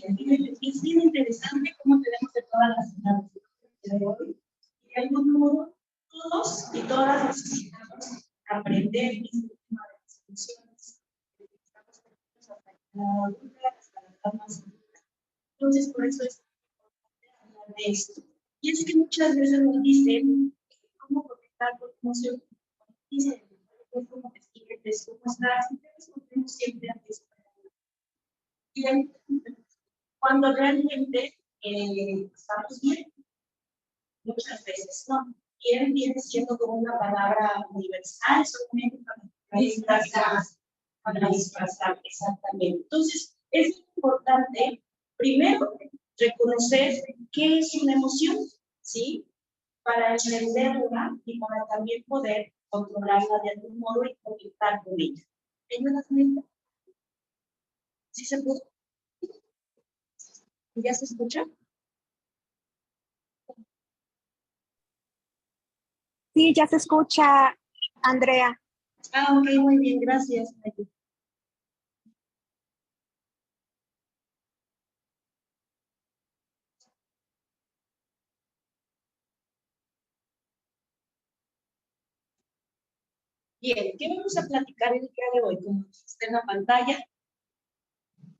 Es bien interesante cómo tenemos de todas las edades de hoy. Y de algún modo, todos y todas necesitamos aprender este tema de las emociones. Estamos hasta la adulta, hasta la edad más adulta. Entonces, por eso es importante hablar de esto. Y es que muchas veces nos dicen cómo conectar con emoción. Dicen, es como te sientes, cómo estás, y te respondemos siempre ante eso. Y cuando realmente estamos bien, muchas veces no. Bien viene siendo como una palabra universal, solamente para disfrazar, exactamente. Entonces, es importante, primero, reconocer qué es una emoción, ¿sí? Para entenderla y para también poder controlarla de algún modo y conectar con ella. ¿Sí se pudo? ¿Ya se escucha? Sí, ya se escucha, Andrea. Ah, ok, muy bien, gracias. Bien, ¿qué vamos a platicar el día de hoy? Como está en la pantalla,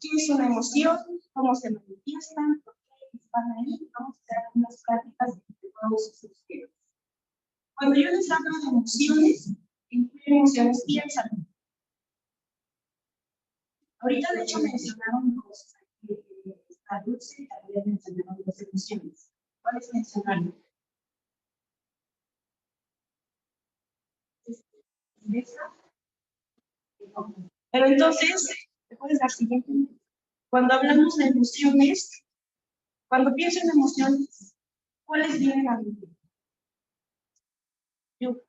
¿qué es una emoción? ¿Cómo se manifiestan? ¿Por qué están ahí? Vamos a hacer algunas prácticas de todos esos temas. Cuando yo les hablo de emociones, ¿en qué emociones piensan? Ahorita, de hecho, mencionaron dos. A Dulce también mencionaron dos emociones. ¿Cuáles mencionaron? Pero entonces, ¿te puedes dar siguiente? Cuando hablamos de emociones, cuando pienso en emociones, ¿cuáles vienen a mi mente? Yo.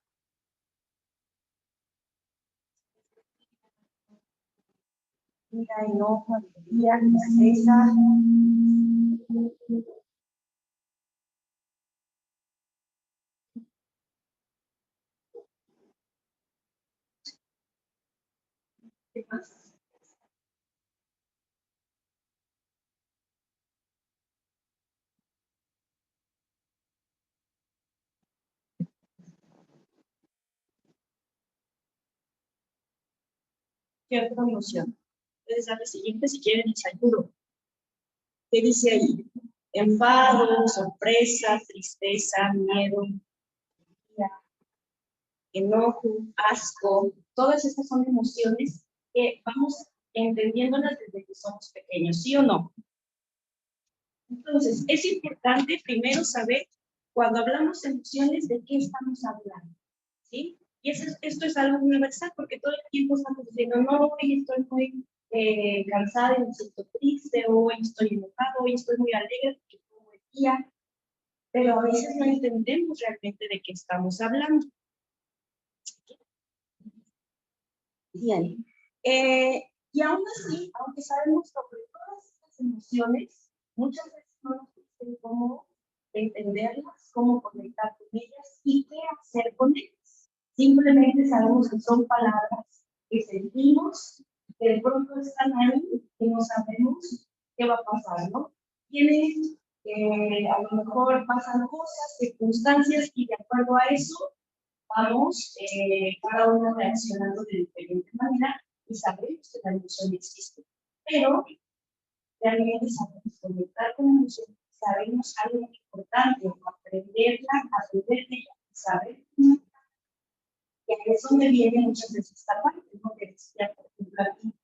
Ira, enojo, alegría, tristeza. ¿Qué más? ¿Qué otra emoción? Puedes dar la siguiente si quieren les ayudo. ¿Qué dice ahí? Enfado, sorpresa, tristeza, miedo, enojo, asco. Todas estas son emociones que vamos entendiéndolas desde que somos pequeños, ¿sí o no? Entonces, es importante primero saber, cuando hablamos de emociones, de qué estamos hablando, ¿sí? Y esto es algo universal, porque todo el tiempo estamos diciendo, no, hoy estoy muy cansada y me siento triste, o hoy estoy enojado, hoy estoy muy alegre, porque todo el día, pero a veces no entendemos realmente de qué estamos hablando. Bien. Y aún así, aunque sabemos sobre todas estas emociones, muchas veces no nos dicen cómo entenderlas, cómo conectar con ellas y qué hacer con ellas. Simplemente sabemos que son palabras que sentimos, que de pronto están ahí y no sabemos qué va a pasar, ¿no? Tienen, a lo mejor pasan cosas, circunstancias y de acuerdo a eso vamos cada uno reaccionando de diferente manera y sabemos que la emoción existe. Pero realmente sabemos conectar con la emoción, sabemos algo muy importante, aprenderla, aprender de ella, saber. Y aquí es donde viene muchas veces esta parte, ¿no? Que decía, por ejemplo, aquí,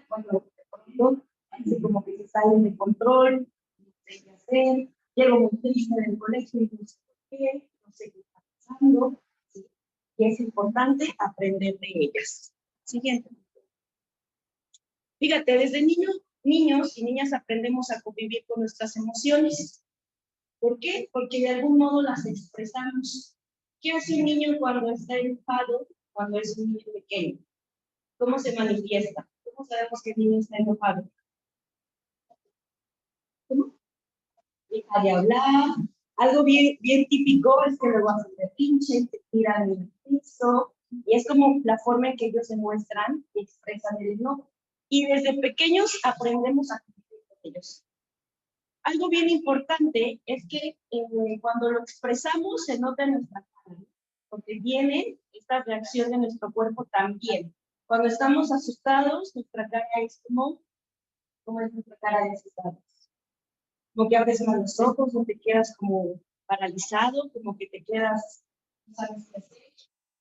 cuando por ejemplo, parece como que se salen de control, no sé qué hacer, llego muy triste del colegio y no sé por qué, no sé qué está pasando, ¿sí? Y es importante aprender de ellas. Siguiente. Fíjate, desde niños y niñas aprendemos a convivir con nuestras emociones. ¿Por qué? Porque de algún modo las expresamos. ¿Qué hace un niño cuando está enojado, cuando es un niño pequeño? ¿Cómo se manifiesta? ¿Cómo sabemos que el niño está enojado? ¿Cómo? Deja de hablar. Algo bien típico es que luego hacen berrinche, te tiran en el piso, y es como la forma en que ellos se muestran y expresan el enojo. Y desde pequeños aprendemos a convivir con ellos. Algo bien importante es que cuando lo expresamos se nota en nuestra cara, ¿no? Porque viene esta reacción de nuestro cuerpo también. Cuando estamos asustados, nuestra cara es como es nuestra cara de asustados. Como que abres más los ojos, o te quedas como paralizado, como que te quedas, no sabes qué hacer.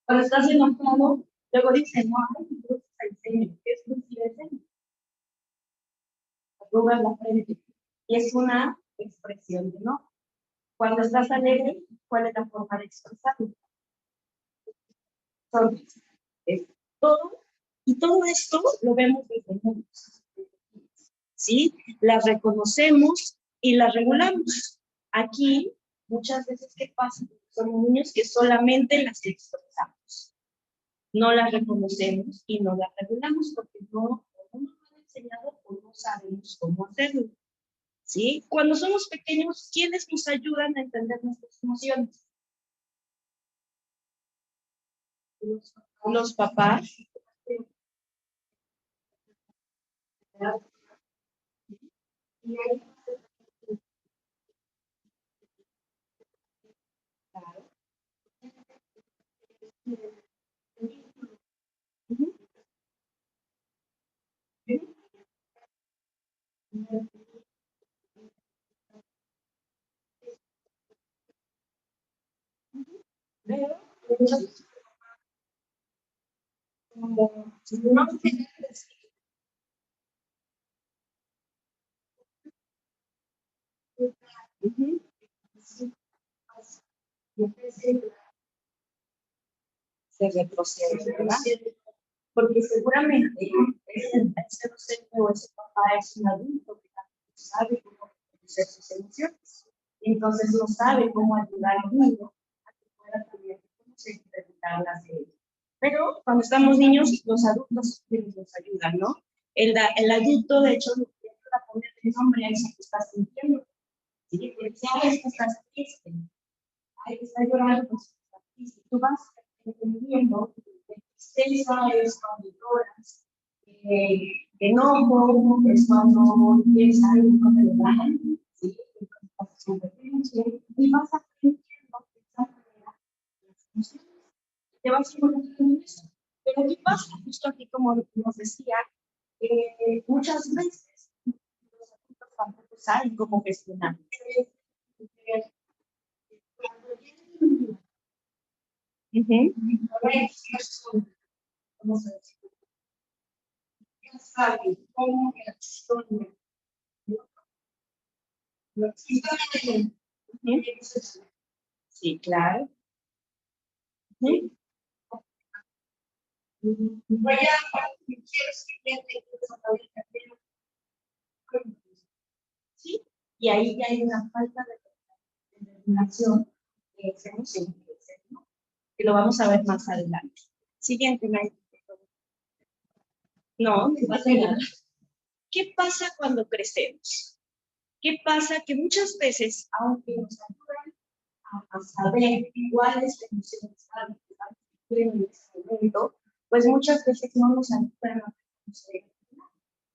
Cuando estás enojado, luego dicen, no, hay cruces el ceño. ¿Qué es crucir el ceño? Arrugas la frente. Y es una expresión de no. Cuando estás alegre, ¿cuál es la forma de expresarlo? Sonrisa. Es todo. Y todo esto lo vemos desde niños. ¿Sí? Las reconocemos y las regulamos. Aquí, muchas veces, ¿qué pasa? Somos niños que solamente las expresamos. No las reconocemos y no las regulamos porque no nos han enseñado o no sabemos cómo hacerlo. ¿Sí? Cuando somos pequeños, ¿quiénes nos ayudan a entender nuestras emociones? Los papás. Se retrocede, ¿verdad? Porque seguramente ese docente o ese papá es un adulto que sabe cómo reconocer sus emociones. Entonces no sabe cómo ayudar al niño a que pueda también reconocer y preguntarlas de él. Pero cuando estamos niños, los adultos nos ayudan, ¿no? El adulto, de hecho, nos ayuda a ponerle nombre a eso que estás sintiendo. ¿Sí? Porque sabes que estás triste, hay que estar llorando, pues estás triste. Tú vas entendiendo que tristeza es cuando lloras, enojo es cuando tienes algo que te lo dan, ¿sí? Y vas aprendiendo de esa manera las emociones. Te vas involucrando en eso. Pero ¿qué pasa? Justo aquí, como nos decía, muchas veces los adultos tampoco saben cómo gestionar. Vamos a decir, ya saben cómo reacciona. Sí, claro. Sí, y ahí ya hay una falta de determinación que hacemos en crecer, ¿no? Que lo vamos a ver más adelante. Siguiente, Nay. No, no pasa nada. ¿Qué pasa cuando crecemos? ¿Qué pasa? Que muchas veces, aunque nos ayudan a saber cuáles emociones están en este momento, pues muchas veces no nos ayudan a conocer.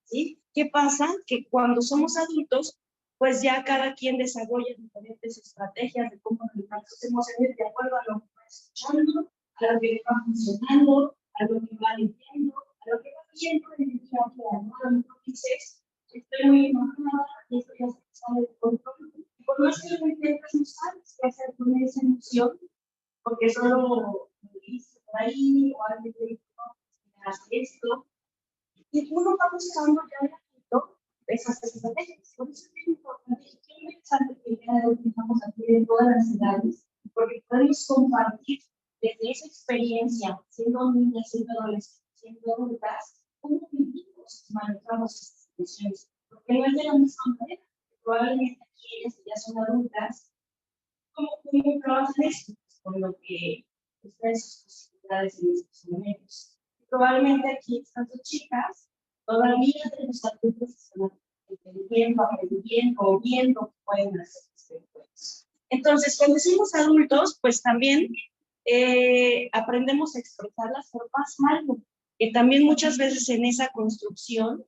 ¿Sí? ¿Qué pasa? Que cuando somos adultos, pues ya cada quien desarrolla diferentes estrategias de cómo manejar sus emociones de acuerdo a lo que va escuchando, a lo que va funcionando, a lo que va leyendo, a lo que va viendo en el día a día, ¿no? A lo mejor dices, estoy muy enojada y esto ya se sale de control. Y por más que lo intentas, no sabes qué hacer con esa emoción, porque solo lo dices por ahí, o alguien te dice, no, haz esto. Y uno va buscando ya de adulto esas estrategias. Por eso es muy importante y qué interesante que ya lo estamos aquí en todas las edades, porque podemos compartir desde esa experiencia, siendo niñas, siendo adolescentes, siendo adultas, cómo vivimos y manejamos estas situaciones. Porque no es de la misma manera. Probablemente aquí ellas que ya son adultas, ¿cómo trabajan esto? Con lo que ustedes sus posibilidades en estos momentos. Probablemente aquí estas dos chicas todavía de los adultos están entendiendo, aprendiendo o viendo que pueden hacer después. Entonces, cuando somos adultos, pues también aprendemos a expresar las formas mal, que también muchas veces en esa construcción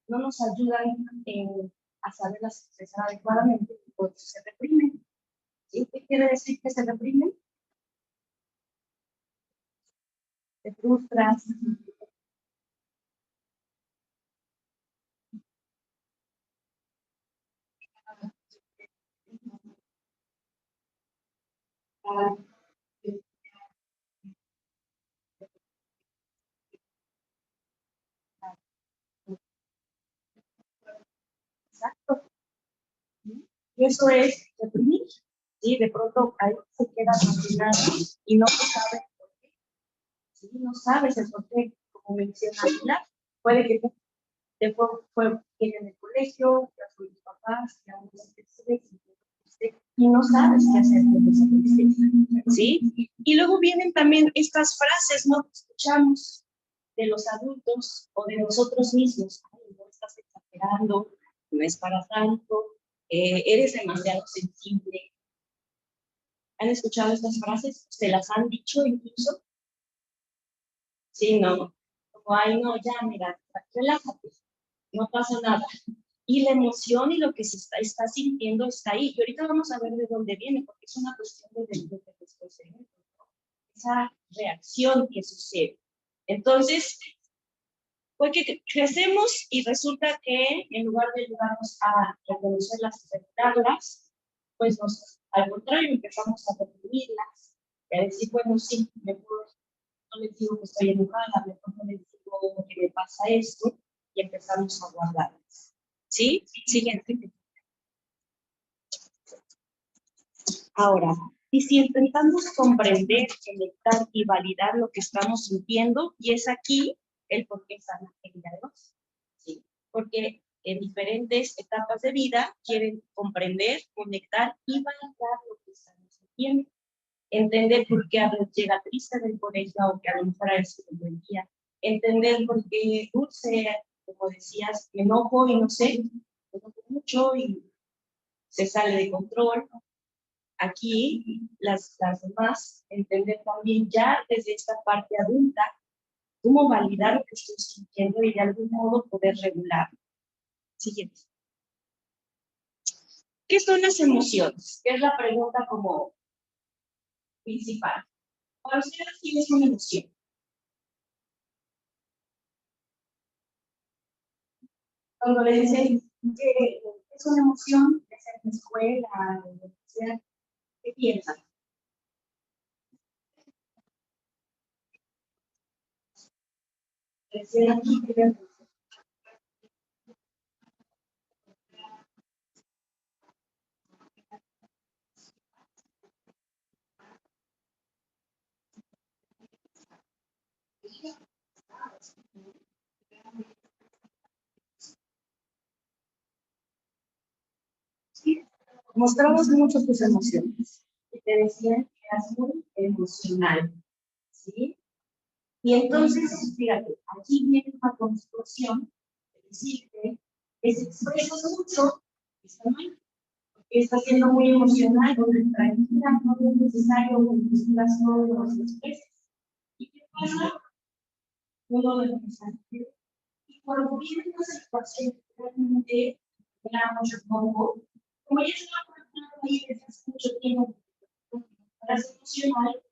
no nos ayudan en a saberlas expresar adecuadamente, y por eso se reprimen. ¿Sí? ¿Qué quiere decir que se reprimen? Te frustras. Exacto. Y eso es reprimir. ¿Sí? De pronto ahí se queda fascinado y no sabe por qué. ¿Sí? No sabes el por qué. Como menciona Pilar, puede que te fue bien en el colegio, ya fue tus papás, ya no y no sabes qué hacer con esa tristeza, ¿sí? Y luego vienen también estas frases, ¿no? Que escuchamos de los adultos o de nosotros mismos. Ay, no estás exagerando, no es para tanto, eres demasiado sensible. ¿Han escuchado estas frases? ¿Se las han dicho incluso? Sí, no. Como, ay, no, ya, mira, relájate, no pasa nada. Y la emoción y lo que se está sintiendo está ahí. Y ahorita vamos a ver de dónde viene, porque es una cuestión de después, esa reacción que sucede. Entonces, porque crecemos y resulta que en lugar de ayudarnos a reconocerlas y aceptarlas, pues al contrario, empezamos a reprimirlas, y a decir, bueno, sí, mejor no les digo que estoy enojada, mejor no les digo que me pasa esto, y empezamos a guardarlas. ¿Sí? Siguiente. Ahora, y si intentamos comprender, conectar y validar lo que estamos sintiendo, y es aquí el por qué están en la dos. ¿Sí? Porque en diferentes etapas de vida quieren comprender, conectar y validar lo que estamos sintiendo. Entender por qué a veces llega triste del colegio, aunque a lo mejor a veces un buen día. Entender por qué Dulce, como decías, me enojo y no sé, me enojo mucho y se sale de control. Aquí las demás entender también ya desde esta parte adulta cómo validar lo que estoy sintiendo y de algún modo poder regular. Siguiente. ¿Qué son las emociones? Que es la pregunta como principal. Para ustedes, ¿qué es una emoción? Cuando le dicen que es una emoción, ya sea en la escuela, en la universidad, ¿qué piensan? Decían aquí que mostramos mucho tus emociones. Y te decían que eras muy emocional. ¿Sí? Y entonces, fíjate, aquí viene una construcción de decirte que si expresas mucho, está mal, porque está siendo muy emocional, donde tranquila, no es necesario que decidas todos los expreses. ¿Y qué pasa? Uno lo empieza a hacer. Y cuando viene una situación que realmente da mucho poco, como ya está conectado ahí desde hace mucho tiempo, para ser emocional,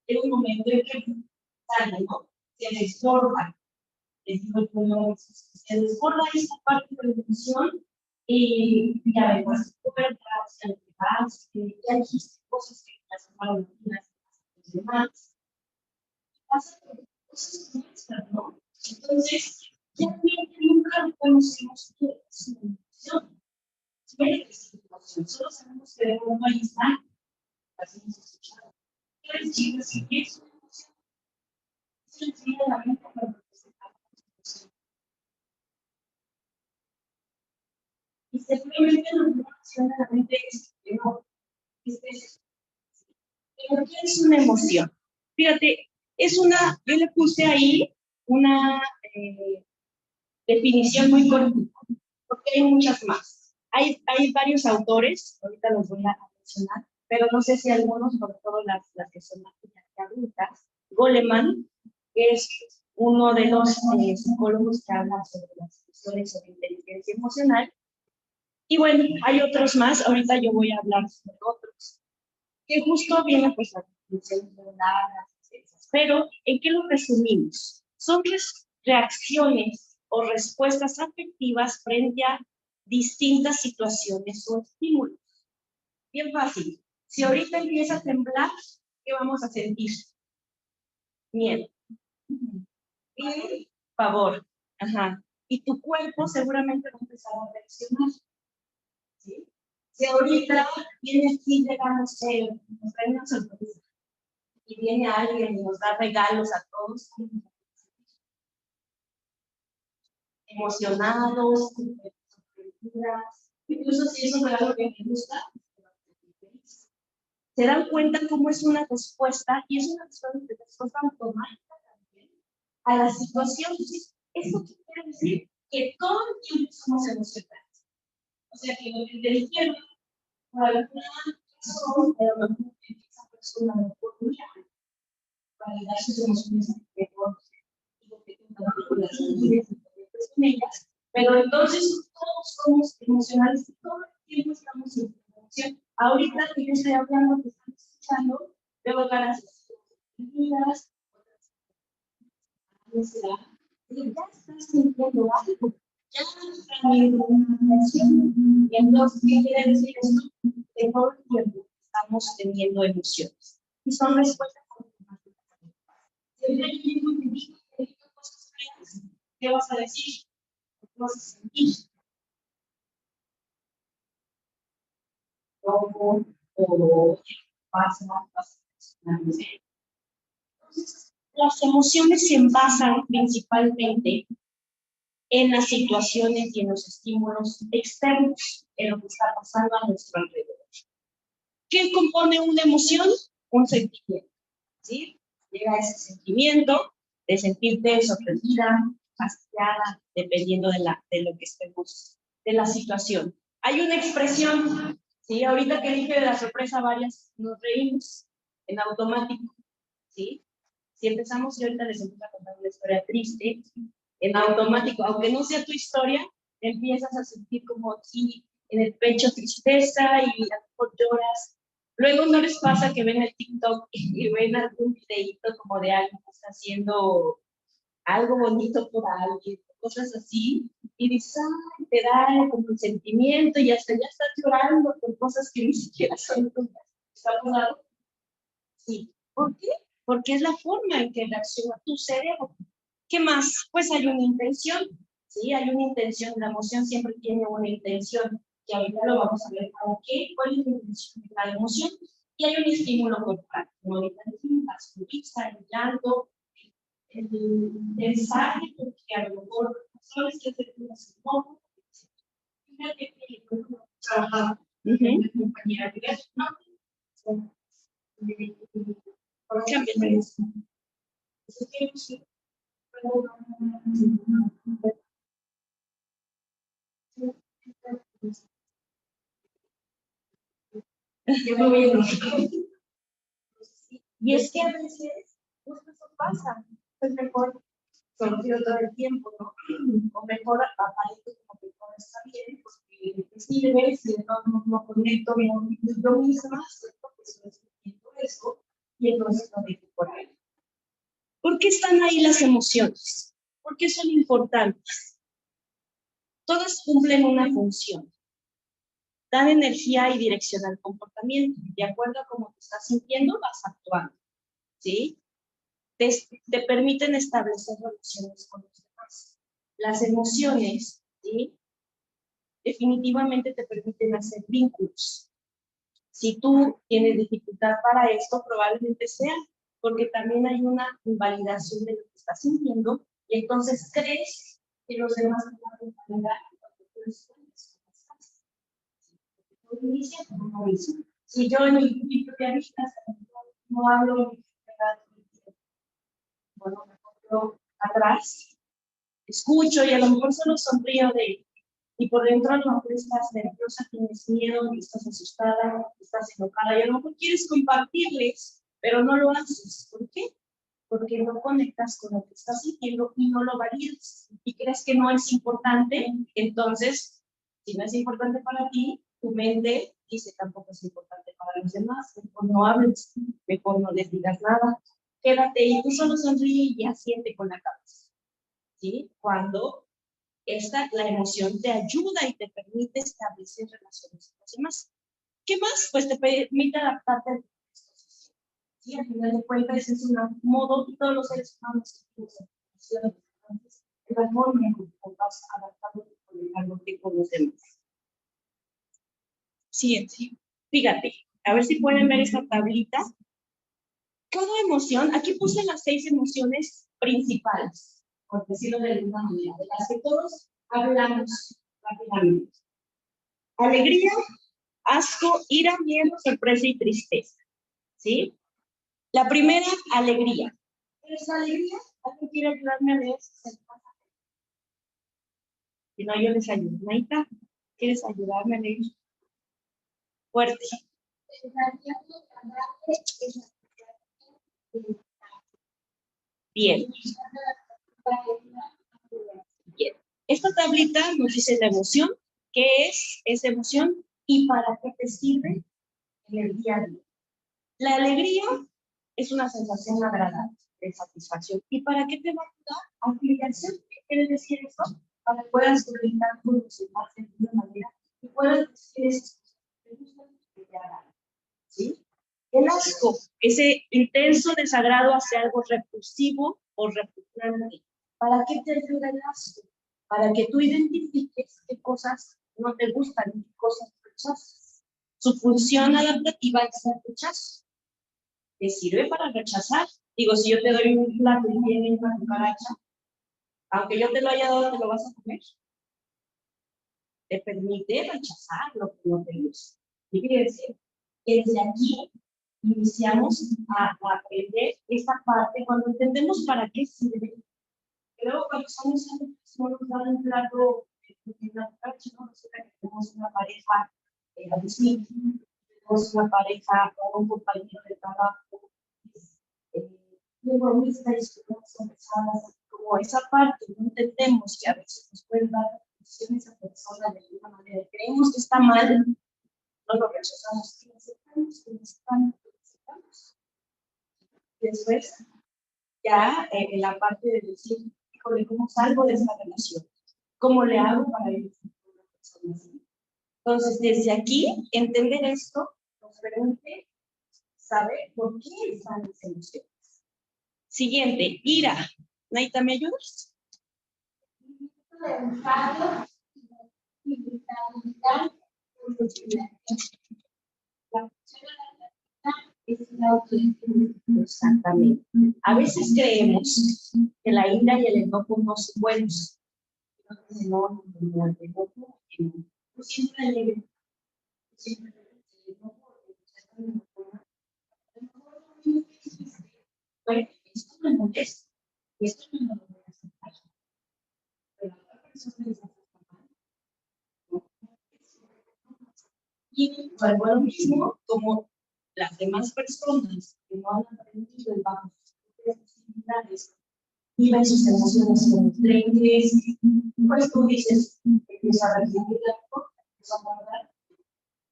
llega un momento en que sale, ¿no? Se desborda. Les digo como se desborda esta parte de la emoción y ya ves las puertas, ya te vas, ya dijiste cosas que las tomaron los demás. Pasa cosas como estas, ¿no? Entonces, ya nunca reconocemos que es una emoción. Puede que sea una emoción, solo sabemos que de pronto ahí está, las hemos escuchado. Quiero decir, si es una emoción, eso le viene a la mente para representar la emoción. Y simplemente no funciona la mente es que no. Pero ¿qué es una emoción? Fíjate, yo le puse ahí una definición muy cortita, porque hay muchas más. Hay varios autores, ahorita los voy a mencionar, pero no sé si algunos, sobre todo las que son más adultas, Goleman, que es uno de los psicólogos que habla sobre las cuestiones sobre inteligencia emocional, Y bueno, hay otros más, ahorita yo voy a hablar sobre otros, que justo vienen pues a pero ¿en qué lo resumimos? Son reacciones o respuestas afectivas frente a distintas situaciones o estímulos. Bien fácil. Si ahorita empieza a temblar, ¿qué vamos a sentir? Miedo. Y pavor. Ajá. Y tu cuerpo seguramente va a empezar a reaccionar. ¿Sí? Si ahorita viene aquí, llegamos, nos trae una sorpresa, y viene alguien y nos da regalos a todos, emocionados, sorprendidas, incluso si es un regalo que me gusta, se dan cuenta cómo es una respuesta, y es una respuesta automática también a la situación. ¿Eso qué quiere decir? Que todo el tiempo somos emocionales. O sea, que lo que te dijeron, por alguna razón, esa persona no podría validar sus emociones mejor, pero entonces todos somos emocionales y todo el tiempo estamos en emoción. Ahorita que yo estoy hablando, que están escuchando, veo caras vidas, ya estás sintiendo algo, ya estás teniendo una emoción. Y entonces, ¿qué quiere decir esto? Que todo el tiempo estamos teniendo emociones. Y son respuestas automáticas. Si yo te digo cosas feas, ¿qué vas a decir? ¿Qué vas a sentir? O pasa. Entonces, las emociones se basan principalmente en las situaciones y en los estímulos externos, en lo que está pasando a nuestro alrededor. ¿Qué compone una emoción? Un sentimiento, ¿sí? Llega ese sentimiento de sentirte sorprendida, fastidiada, dependiendo de lo que estemos, de la situación. Hay una expresión, ¿sí? Ahorita que dije de la sorpresa varias, nos reímos en automático, ¿sí? Si empezamos y ahorita les empiezo a contar una historia triste, en automático, aunque no sea tu historia, empiezas a sentir como aquí en el pecho tristeza y a lo mejor lloras. Luego no les pasa que ven el TikTok y ven algún videíto como de alguien que está haciendo algo bonito por alguien, cosas así, y dices, ay, te da como el sentimiento y hasta ya estás llorando por cosas que ni siquiera son tuyas. ¿Está pasando? Sí. ¿Por qué? Porque es la forma en que reacciona tu cerebro. ¿Qué más? Pues hay una intención, ¿sí? Hay una intención, la emoción siempre tiene una intención, que ahorita lo vamos a ver para qué, cuál es la intención de la emoción, y hay un estímulo corporal, como ahorita decimos, la sonrisa, el llanto, el mensaje, porque a lo mejor sabes que hacer un poco, fíjate que trabajaba en una compañía de gas, ¿no? Por ejemplo, y es que a veces, pues eso pasa, pues mejor sonrío todo el tiempo, ¿no? O mejor aparezco como que todo está bien, porque te sirve, si no conecto bien yo misma, pues no estoy viendo eso, y entonces lo dejo por ahí. ¿Por qué están ahí las emociones? ¿Por qué son importantes? Todas cumplen una función. Dan energía y dirección al comportamiento. De acuerdo a cómo te estás sintiendo, vas actuando, ¿sí? Te permiten establecer relaciones con los demás. Las emociones, ¿sí? Definitivamente te permiten hacer vínculos. Si tú tienes dificultad para esto, probablemente sea porque también hay una invalidación de lo que estás sintiendo y entonces crees que los demás te van a invalidar porque tú eres si yo en mi propia vida no hablo mi bueno, me pongo atrás, escucho y a lo mejor solo sonrío y por dentro a lo mejor estás nerviosa, tienes miedo, estás asustada, estás enojada y a lo mejor quieres compartirles, pero no lo haces. ¿Por qué? Porque no conectas con lo que estás sintiendo y no lo validas y crees que no es importante, entonces Si no es importante para ti, tu mente dice tampoco es importante para los demás. Mejor no hables, mejor no les digas nada. Quédate y tú solo sonríe y asiente con la cabeza. ¿Sí? Cuando la emoción te ayuda y te permite establecer relaciones con los demás. ¿Qué más? Pues te permite adaptarte a disposición. ¿Sí? Al final de cuentas es un modo y todos los seres humanos tenemos emociones. Entonces, es la forma en que vas adaptando con los demás. Siguiente. Fíjate, a ver si pueden ver esta tablita. Cada emoción, aquí puse las 6 emociones principales, por decirlo de alguna manera, de las que todos hablamos rápidamente. Alegría, asco, ira, miedo, sorpresa y tristeza. ¿Sí? La primera, alegría. ¿Qué es alegría? ¿Alguien quiere ayudarme a leer? Si no, yo les ayudo. Naita, ¿quieres ayudarme a leer? Fuerte. Bien. Bien. Esta tablita nos dice la emoción, qué es esa emoción y para qué te sirve en el día a día. La alegría es una sensación agradable de satisfacción. ¿Y para qué te va a ayudar? Afiliación. ¿Qué quiere decir esto? Para que puedas conectar con los demás de alguna manera y puedas decir esas cosas que te gustan y que te agradan. ¿Sí? El asco, ese intenso desagrado hacia algo repulsivo o repugnante. ¿Para qué te ayuda el asco? Para que tú identifiques qué cosas no te gustan y qué cosas rechazas. Su función adaptativa es el rechazo. Te sirve para rechazar. Digo, si yo te doy un plato y tiene una cucaracha, aunque yo te lo haya dado, ¿te lo vas a comer? Te permite rechazar lo que no te gusta. ¿Qué quiere decir? Que desde aquí iniciamos a aprender esta parte cuando entendemos para qué sirve. Luego, cuando estamos en nos dan un plato de una cucaracha, ¿no? Resulta que tenemos una pareja distinta, tenemos una pareja o un compañero de trabajo muy bonita y estuvimos conversadas, como esa parte, no entendemos que a veces nos pueden dar decisiones a personas de alguna manera, creemos que está mal, no lo rechazamos, que necesitamos. Después, ya en la parte de decir, híjole, ¿cómo salgo de esta relación? ¿Cómo le hago para ir a una persona así? Entonces, desde aquí, entender esto nos permite saber por qué están las emociones. Siguiente, ira. Naita, ¿me ayudas? Exactamente. A veces creemos que la ira y el enojo no son buenos. No, el enojo, siempre alegre. Siempre el enojo, bueno, esto me molesta, esto me lo voy a aceptar. Pero la otra persona dice, y vuelvo a lo mismo, como las demás personas que no han aprendido el bajo sus posibilidades, viven sus emociones como trenes, pues tú dices, empieza a recibir algo, empieza a guardar,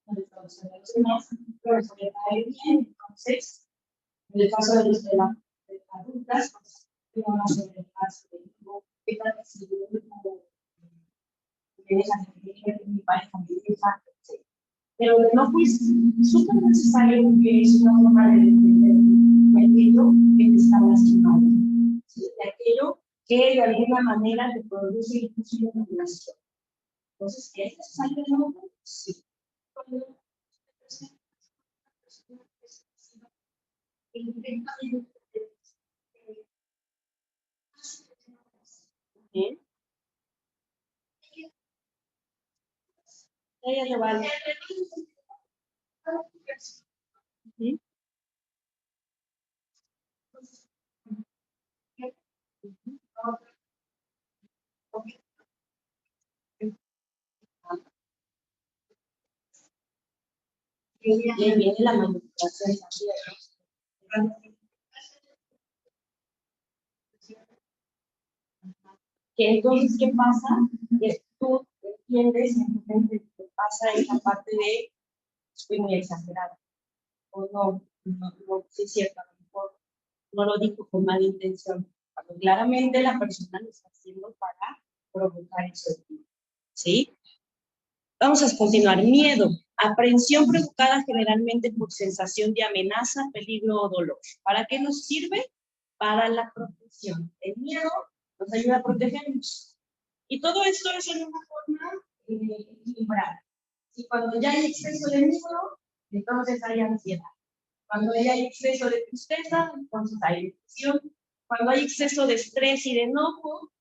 no le causa a los demás, pero eso le cae bien. Entonces, en el caso de los de las adultas, pues, que van a hacer el caso de qué tal si yo me dejan de mi pareja me deja, etc. Pero el enojo es súper necesario porque es una forma de defender de aquello que te está lastimando, ¿sí? De aquello que de alguna manera te produce incluso una relación. Entonces, ¿es necesario el enojo? Sí. Bien. Ella lo vale. ¿Sí? Y ahí viene la manipulación. Que entonces, ¿qué pasa? Que tú entiendes, simplemente te pasa esa parte de fui muy exagerada. O no, sí es cierto, a lo mejor no lo dijo con mala intención. Cuando claramente la persona lo está haciendo para provocar eso. ¿Sí? Vamos a continuar. Miedo. Aprehensión provocada generalmente por sensación de amenaza, peligro o dolor. ¿Para qué nos sirve? Para la protección. El miedo nos ayuda a protegernos. Y todo esto es en una forma equilibrada. Y cuando ya hay exceso de miedo, entonces hay ansiedad. Cuando ya hay exceso de tristeza, entonces hay depresión. Cuando hay exceso de estrés y de enojo,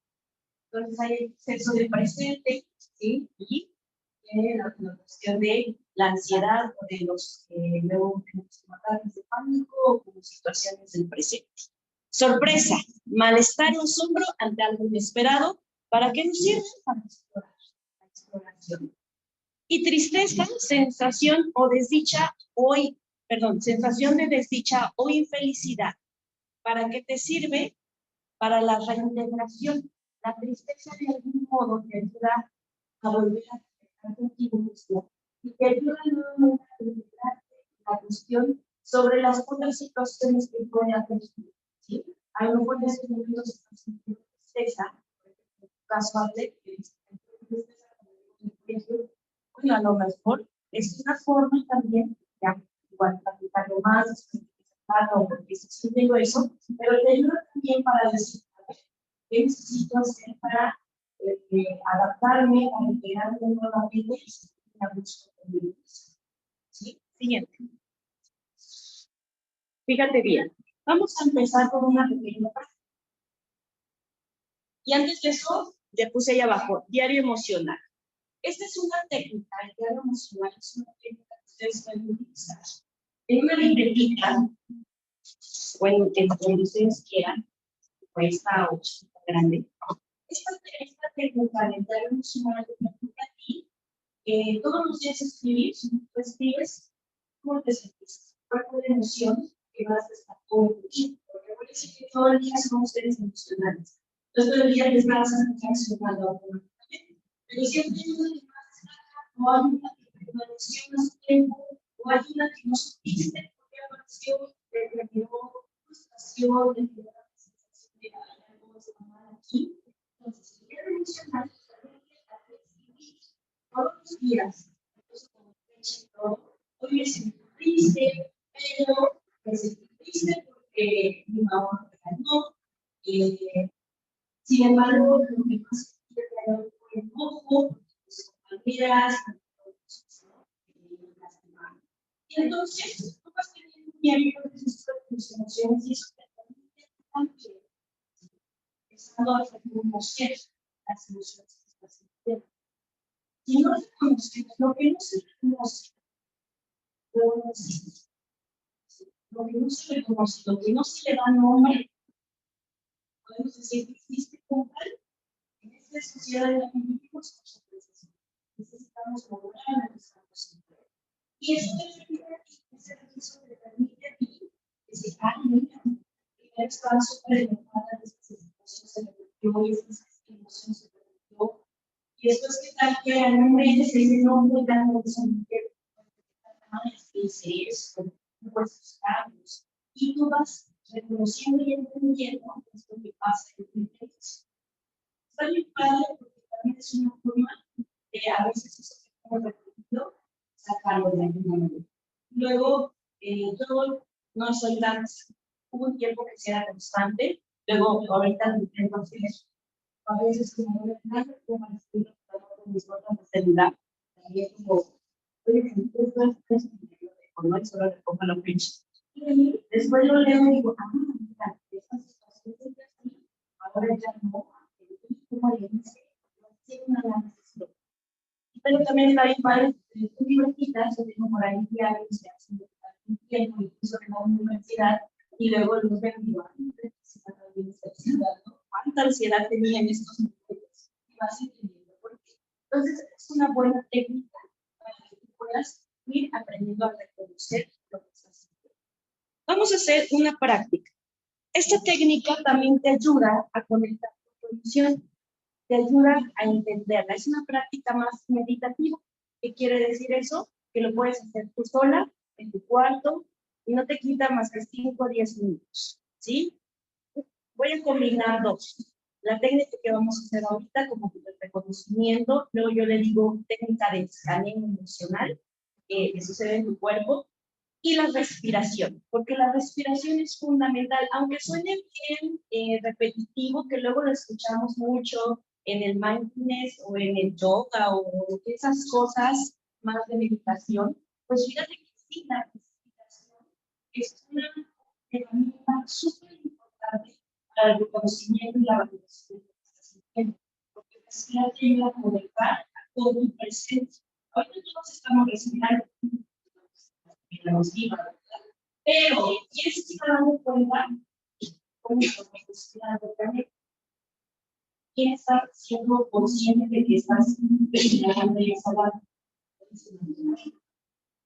entonces hay exceso de presente, ¿sí? Y la cuestión de la ansiedad o de los que luego tenemos ataques de pánico o como situaciones del presente. Sorpresa, malestar o asombro ante algo inesperado. ¿Para qué nos sirve? Para explorar, la exploración. Y tristeza, sensación o desdicha sensación de desdicha o infelicidad. ¿Para qué te sirve? Para la reintegración. La tristeza de algún modo te ayuda a volver a conectar contigo mismo y te ayuda nuevamente a reintegrarte la cuestión sobre las otras situaciones que pueden hacer. ¿Sí? A lo mejor en esos momentos estás sintiendo tristeza, por ejemplo, en tu caso, Ale, que bueno, a lo mejor es una forma también, ya, igual, practicarlo más, porque estoy sintiendo eso, pero te ayuda también para decir, ¿qué necesito hacer para adaptarme, para integrarme nuevamente y a buscar conmigo? ¿Sí? Siguiente. Fíjate bien, vamos a empezar con una pequeña práctica. Y antes de eso, le puse ahí abajo, diario emocional. Esta es una técnica, el diario emocional es una técnica que ustedes pueden utilizar en una libretita, o en donde ustedes quieran, esta o chiquita grande. Esta técnica del diario emocional te permite a ti todos los días escribir, tú escribes cómo te sentís, cuál fue la emoción que vas a estar contigo, porque voy a decir que todo el día somos seres emocionales. Entonces todo el día les vas a estar reaccionando automáticamente. Pero siempre hay una que más destaca, o hay una que permaneció más tiempo, o hay una que no supiste porque apareció, te generó frustración, te generó la sensación de que hay algo que está mal aquí. Entonces, el diario emocional todos los días, entonces, como fecha y todo, hoy me siento triste, pero me siento triste porque mi mamá me regañó. Sin embargo, lo que más quiero fue enojo, mis compañeras, y entonces, tú vas teniendo un diario de tus emociones y eso te permite también empezando a reconocer las emociones que estás sintiendo. Si no reconocemos lo que no se reconoce, lo que no se reconoce, lo que no se le da nombre, podemos decir que existe como tal. En esta sociedad en la que vivimos, necesitamos lograr nuestra posibilidad. Y eso ese registro te permite a ti que se cambie. Primero estaba súper enojada de esta situación, se repitió y esta emoción se repitió. Y después que tal que al nombre se dice no muy grande de su mujer, que dice esto, nuestros cambios. Y tú vas reconociendo y entendiendo esto que pasa en tu interior. Está bien padre porque también es una forma de a veces eso que hemos repetido, sacarlo de alguna manera. Luego, yo no soy tan, hubo un tiempo que sí era constante, luego ahorita lo intento hacer, a veces como no me da, como al estilo con mis notas de celular, también como, oye, no y solo le pongo la fecha. Y después lo leo y digo, mira, estas situaciones es así, ahora ya no, como le dice, tiene una gran necesidad. Pero también está bien para tu libretita, yo tengo por ahí diarios de hace un tiempo, incluso en la universidad, y luego los veo y digo, ¿cuánta ansiedad tenía en estos momentos? Y vas entendiendo por qué. Entonces, es una buena técnica para que tú puedas ir aprendiendo a reconocer lo que estás haciendo. Vamos a hacer una práctica. Esta técnica también te ayuda a conectar con tu emoción. te ayuda a entenderla. Es una práctica más meditativa. ¿Qué quiere decir eso? Que lo puedes hacer tú sola, en tu cuarto, y no te quita más que 5 o 10 minutos, ¿sí? Voy a combinar dos. La técnica que vamos a hacer ahorita, como el reconocimiento, luego yo le digo técnica de escaneo emocional, que sucede en tu cuerpo, y la respiración, porque la respiración es fundamental, aunque suene bien repetitivo, que luego lo escuchamos mucho en el mindfulness o en el yoga o esas cosas más de meditación, pues fíjate que sí, la respiración es una herramienta súper importante para el reconocimiento y la validación de lo que estás sintiendo, porque respirar te ayuda a conectar a todo tu presente. Ahorita todos estamos respirando, pero tienes que estar dando cuenta cómo estás respirando también. Tienes que estar siendo consciente de que estás respirando y exhalando.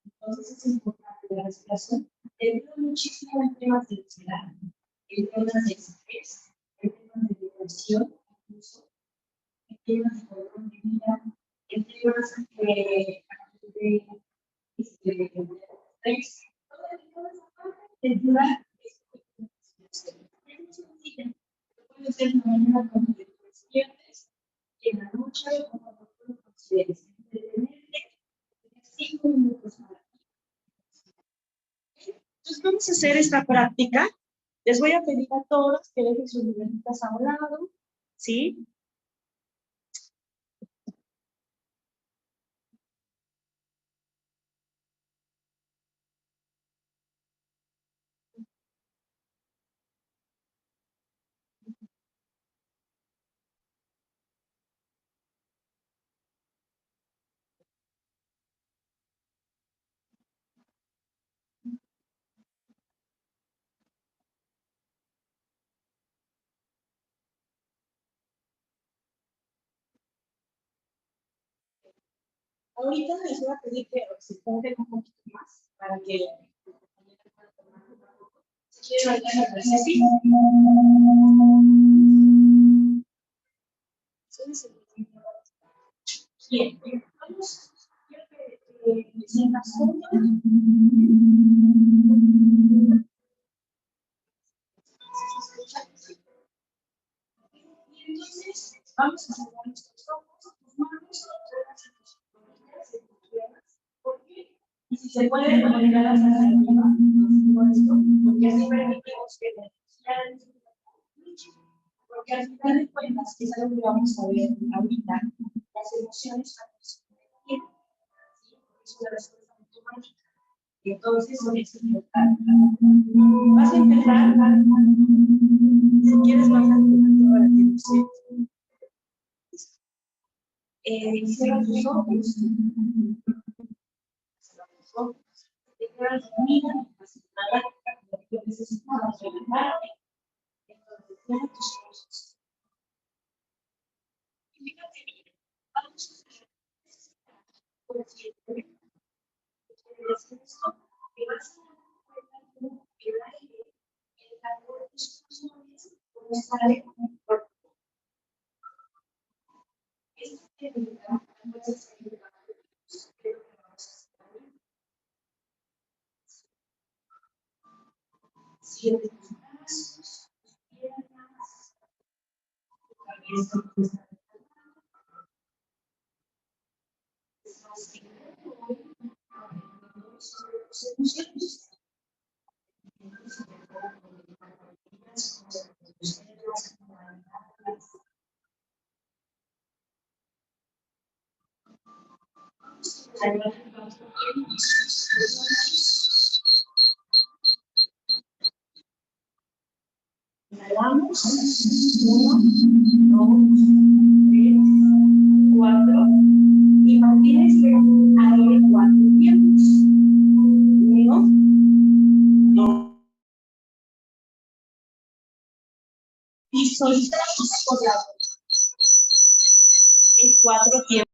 Entonces es importante la respiración. Te ayuda muchísimo en temas de ansiedad, en temas de estrés, en temas de depresión, incluso en temas de control de vida, en temas de estrés. Toda esa parte te ayuda a puede ser en la mañana cuando te despiertes, en la noche o cuando tú lo consideres. Detenerte 5 minutos para ti. Entonces vamos a hacer esta práctica. Les voy a pedir a todos que dejen sus libretitas a un lado, ¿sí? Ahorita les voy a pedir que se pongan un poquito más para que si quieren ahorita me así. Bien, vamos. Quiero que me sientas cómodo. Entonces, vamos a cerrar nuestros ojos, tus manos, tus piernas. ¿Por qué? Y si se puede poner las hacia arriba, porque así permitimos que la energía porque al final de cuentas, que es algo que vamos a ver ahorita, las emociones también es una respuesta automática. Y entonces, es importante. Vas a empezar si quieres, vas a empezar para que lo sepas. Cierra tus ojos. Cierra tus ojos. Te quedas dormida, así nada, lo que necesitas relajarte. Entonces, cierra tus ojos. Y fíjate bien, vamos a hacer por siempre. Esto, que vas a dar cuenta que el aire, el calor de tus pulmones, no sale con el cuerpo. Esto te ayuda a no hacer el cambio, pero que vamos a hacer. Siente tus brazos, tus piernas, tu cabeza empieza a estás sintiendo sobre tus emociones. Inhalamos. 1, 2, 3, 4. Y mantienes el aire 4 tiempos. 1, 2. Y soltamos por la boca. En 4 tiempos.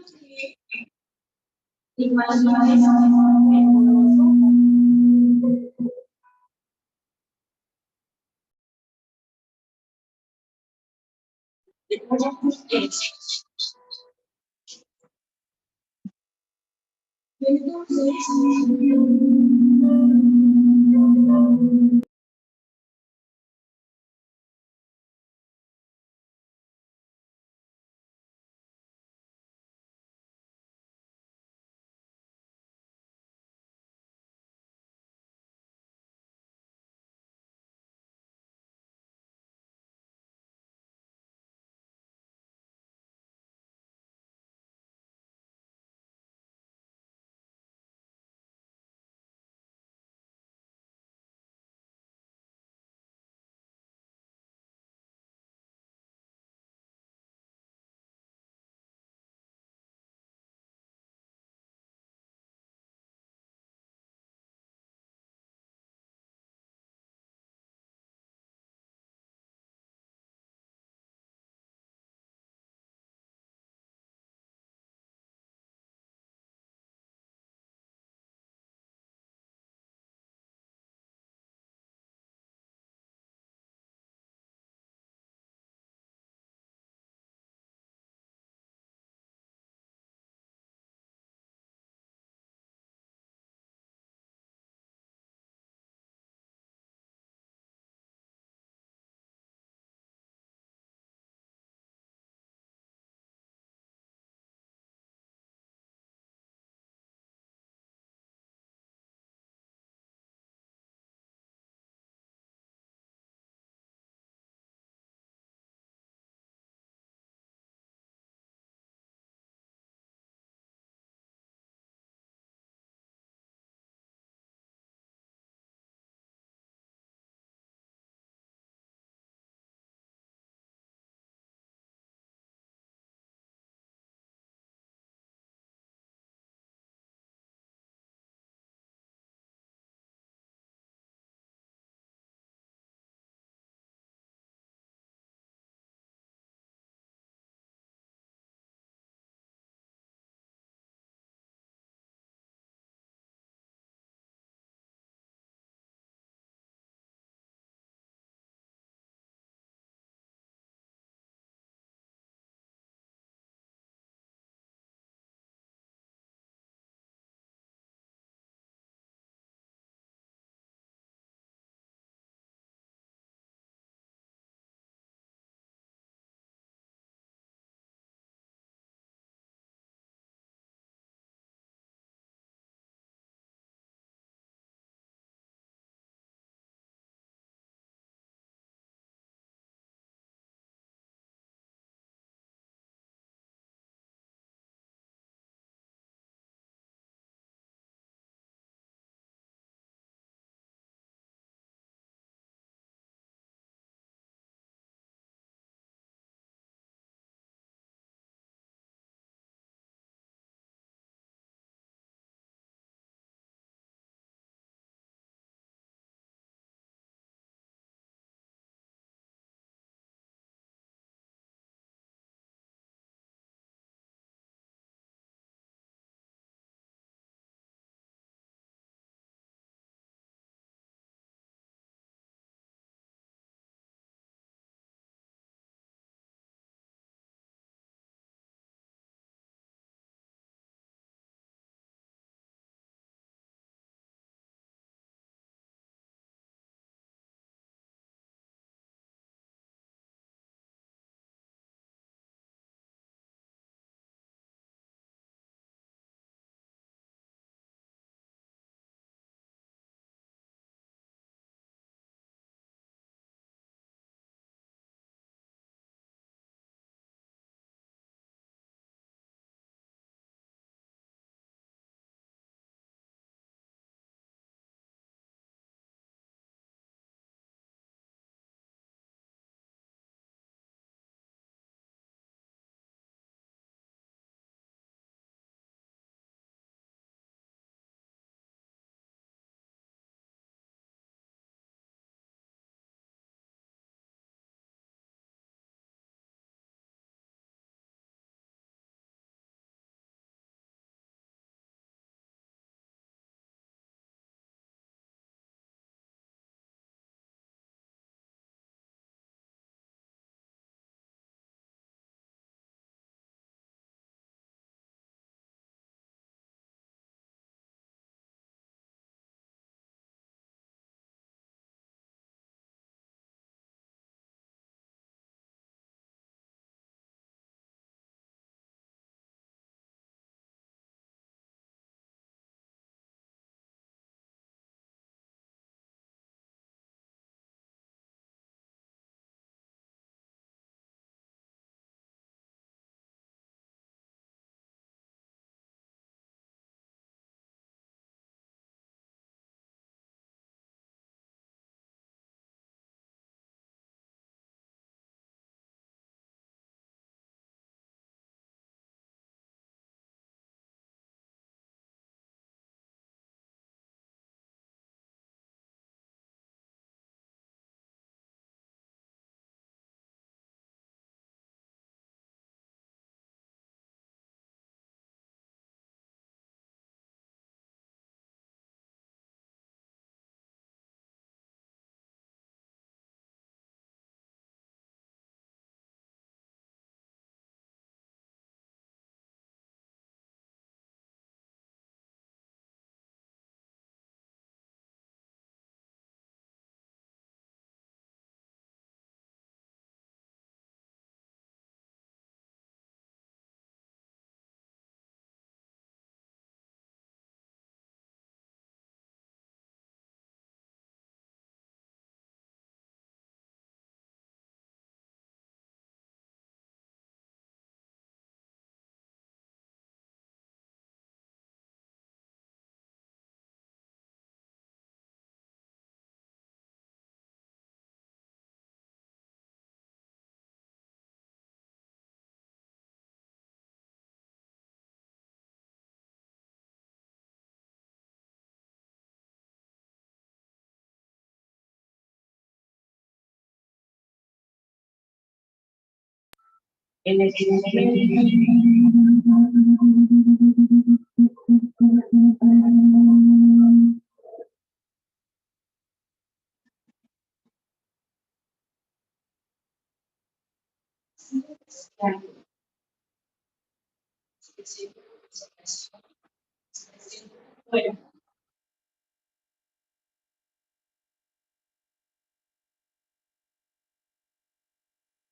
que igual en este momento. Bueno.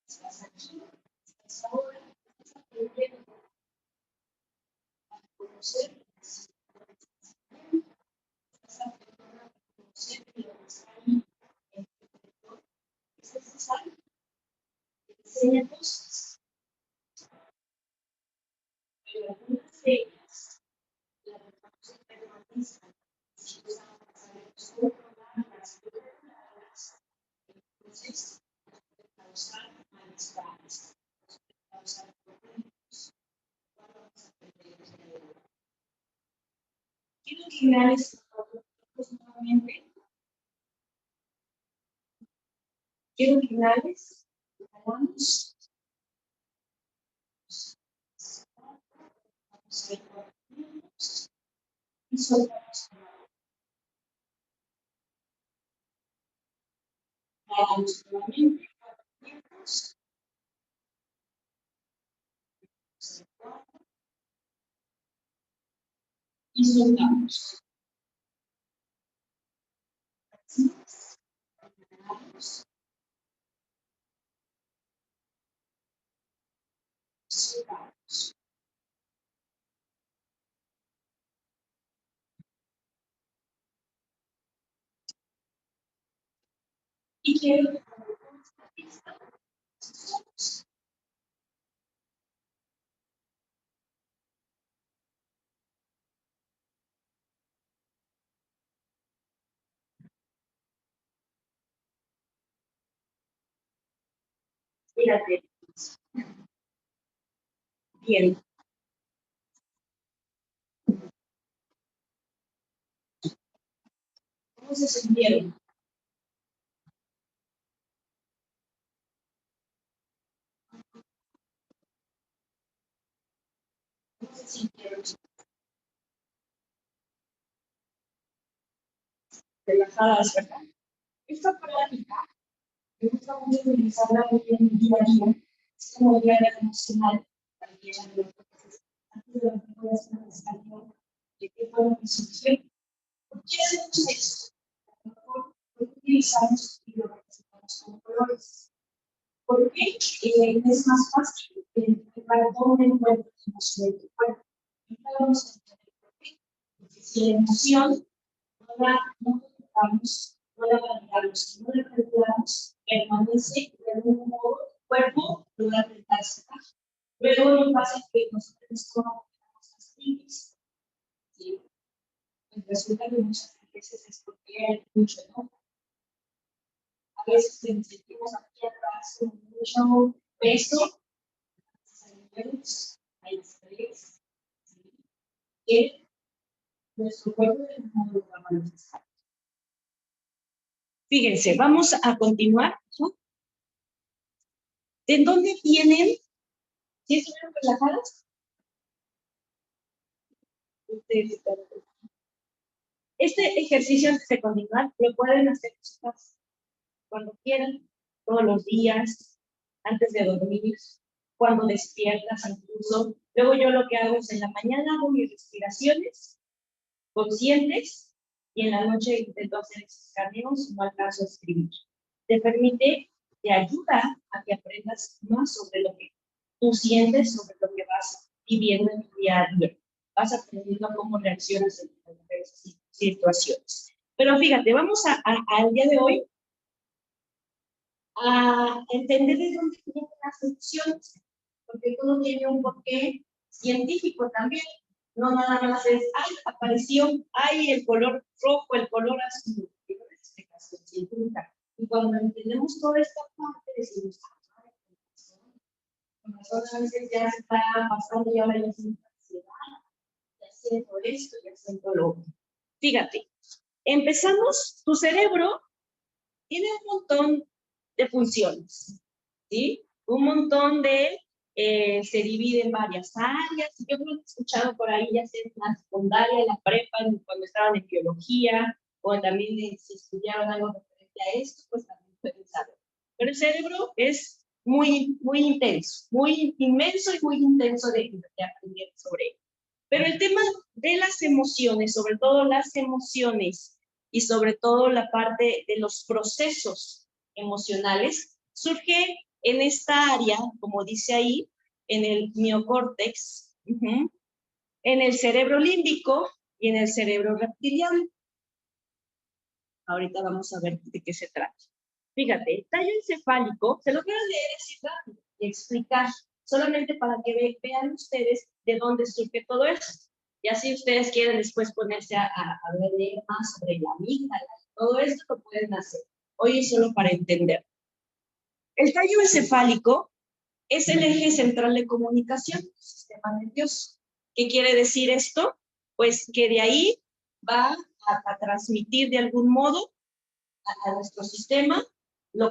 Estás aquí, estás ahora, estás aprendiendo a conocer, estás aprendiendo a conocer lo que está ahí en tu interior. Es necesario que te enseñe cosas, pero algunas de ellas las dejamos en permanencia. Si sabemos cómo programarlas, entonces puede causar malestares, puede causar problemas. Vamos a aprender a hacerlo. Quiero que veáis nuevamente. Quiero que veáis. Vamos. Vamos a ir y soltamos. Vamos nuevamente. Y soltamos. Vamos. Soltamos. Y quiero que fíjate. Bien. ¿Cómo se sintieron? ¿Cómo se sintieron? Relajadas, ¿verdad? Esta práctica me gusta mucho utilizarla en el día a día. Es como diario emocional. También antes de lo que voy a hacer en español, de qué fue lo que surgió. ¿Por qué hacemos esto? A lo mejor lo utilizamos y lo representamos con colores. ¿Por qué? Es más fácil identificar dónde encuentra la emoción en tu cuerpo. Y vamos a entender por qué. Porque si la emoción no validamos, no la calculamos, permanece de algún modo el cuerpo logra tratarse. Luego nos pasa que nosotros tomamos pastillas. ¿Sí? Pues resulta que muchas veces es porque hay mucho enojo. A veces sentimos aquí atrás con mucho peso, hay estrés, que nuestro cuerpo de algún modo va a manifestar. Fíjense, vamos a continuar. ¿No? ¿De dónde vienen? ¿Sí estuvieron relajadas? Este ejercicio, antes de continuar, lo pueden hacer cuando quieran, todos los días, antes de dormir, cuando despiertas incluso. Luego yo lo que hago es en la mañana hago mis respiraciones conscientes y en la noche intento hacer escaneos o alcanzo a escribir. Te permite, te ayuda a que aprendas más sobre lo que tú sientes, sobre lo que vas viviendo en tu día a día. Vas aprendiendo cómo reaccionas en diferentes situaciones. Pero fíjate, vamos al día de hoy a entender de dónde vienen las emociones, porque todo tiene un porqué científico también. No nada más es, ay, apareció, ay, el color rojo, el color azul. Tiene una explicación científica. Y cuando entendemos toda esta parte, decimos, con razón a veces ya se está pasando y ahora ya siento ansiedad, ya siento esto, ya siento lo otro. Fíjate, empezamos, tu cerebro tiene un montón de funciones, ¿sí? Un montón de se divide en varias áreas. Yo creo que he escuchado por ahí, ya sea en la secundaria, en la prepa, cuando estaban en biología, o también si estudiaron algo referente a esto, pues también pueden saber. Pero el cerebro es muy intenso, muy inmenso y muy intenso de aprender sobre él. Pero el tema de las emociones, sobre todo las emociones y sobre todo la parte de los procesos emocionales, surge en esta área, como dice ahí, en el neocórtex, en el cerebro límbico y en el cerebro reptiliano. Ahorita vamos a ver de qué se trata. Fíjate, el tallo encefálico, se lo voy a leer así rápido y explicar, solamente para que vean ustedes de dónde surge todo esto. Y así ustedes quieren después ponerse a leer más sobre la amígdala, todo esto lo pueden hacer. Hoy es solo para entender. El tallo encefálico es el eje central de comunicación del sistema nervioso. ¿Qué quiere decir esto? Pues que de ahí va a transmitir de algún modo a nuestro sistema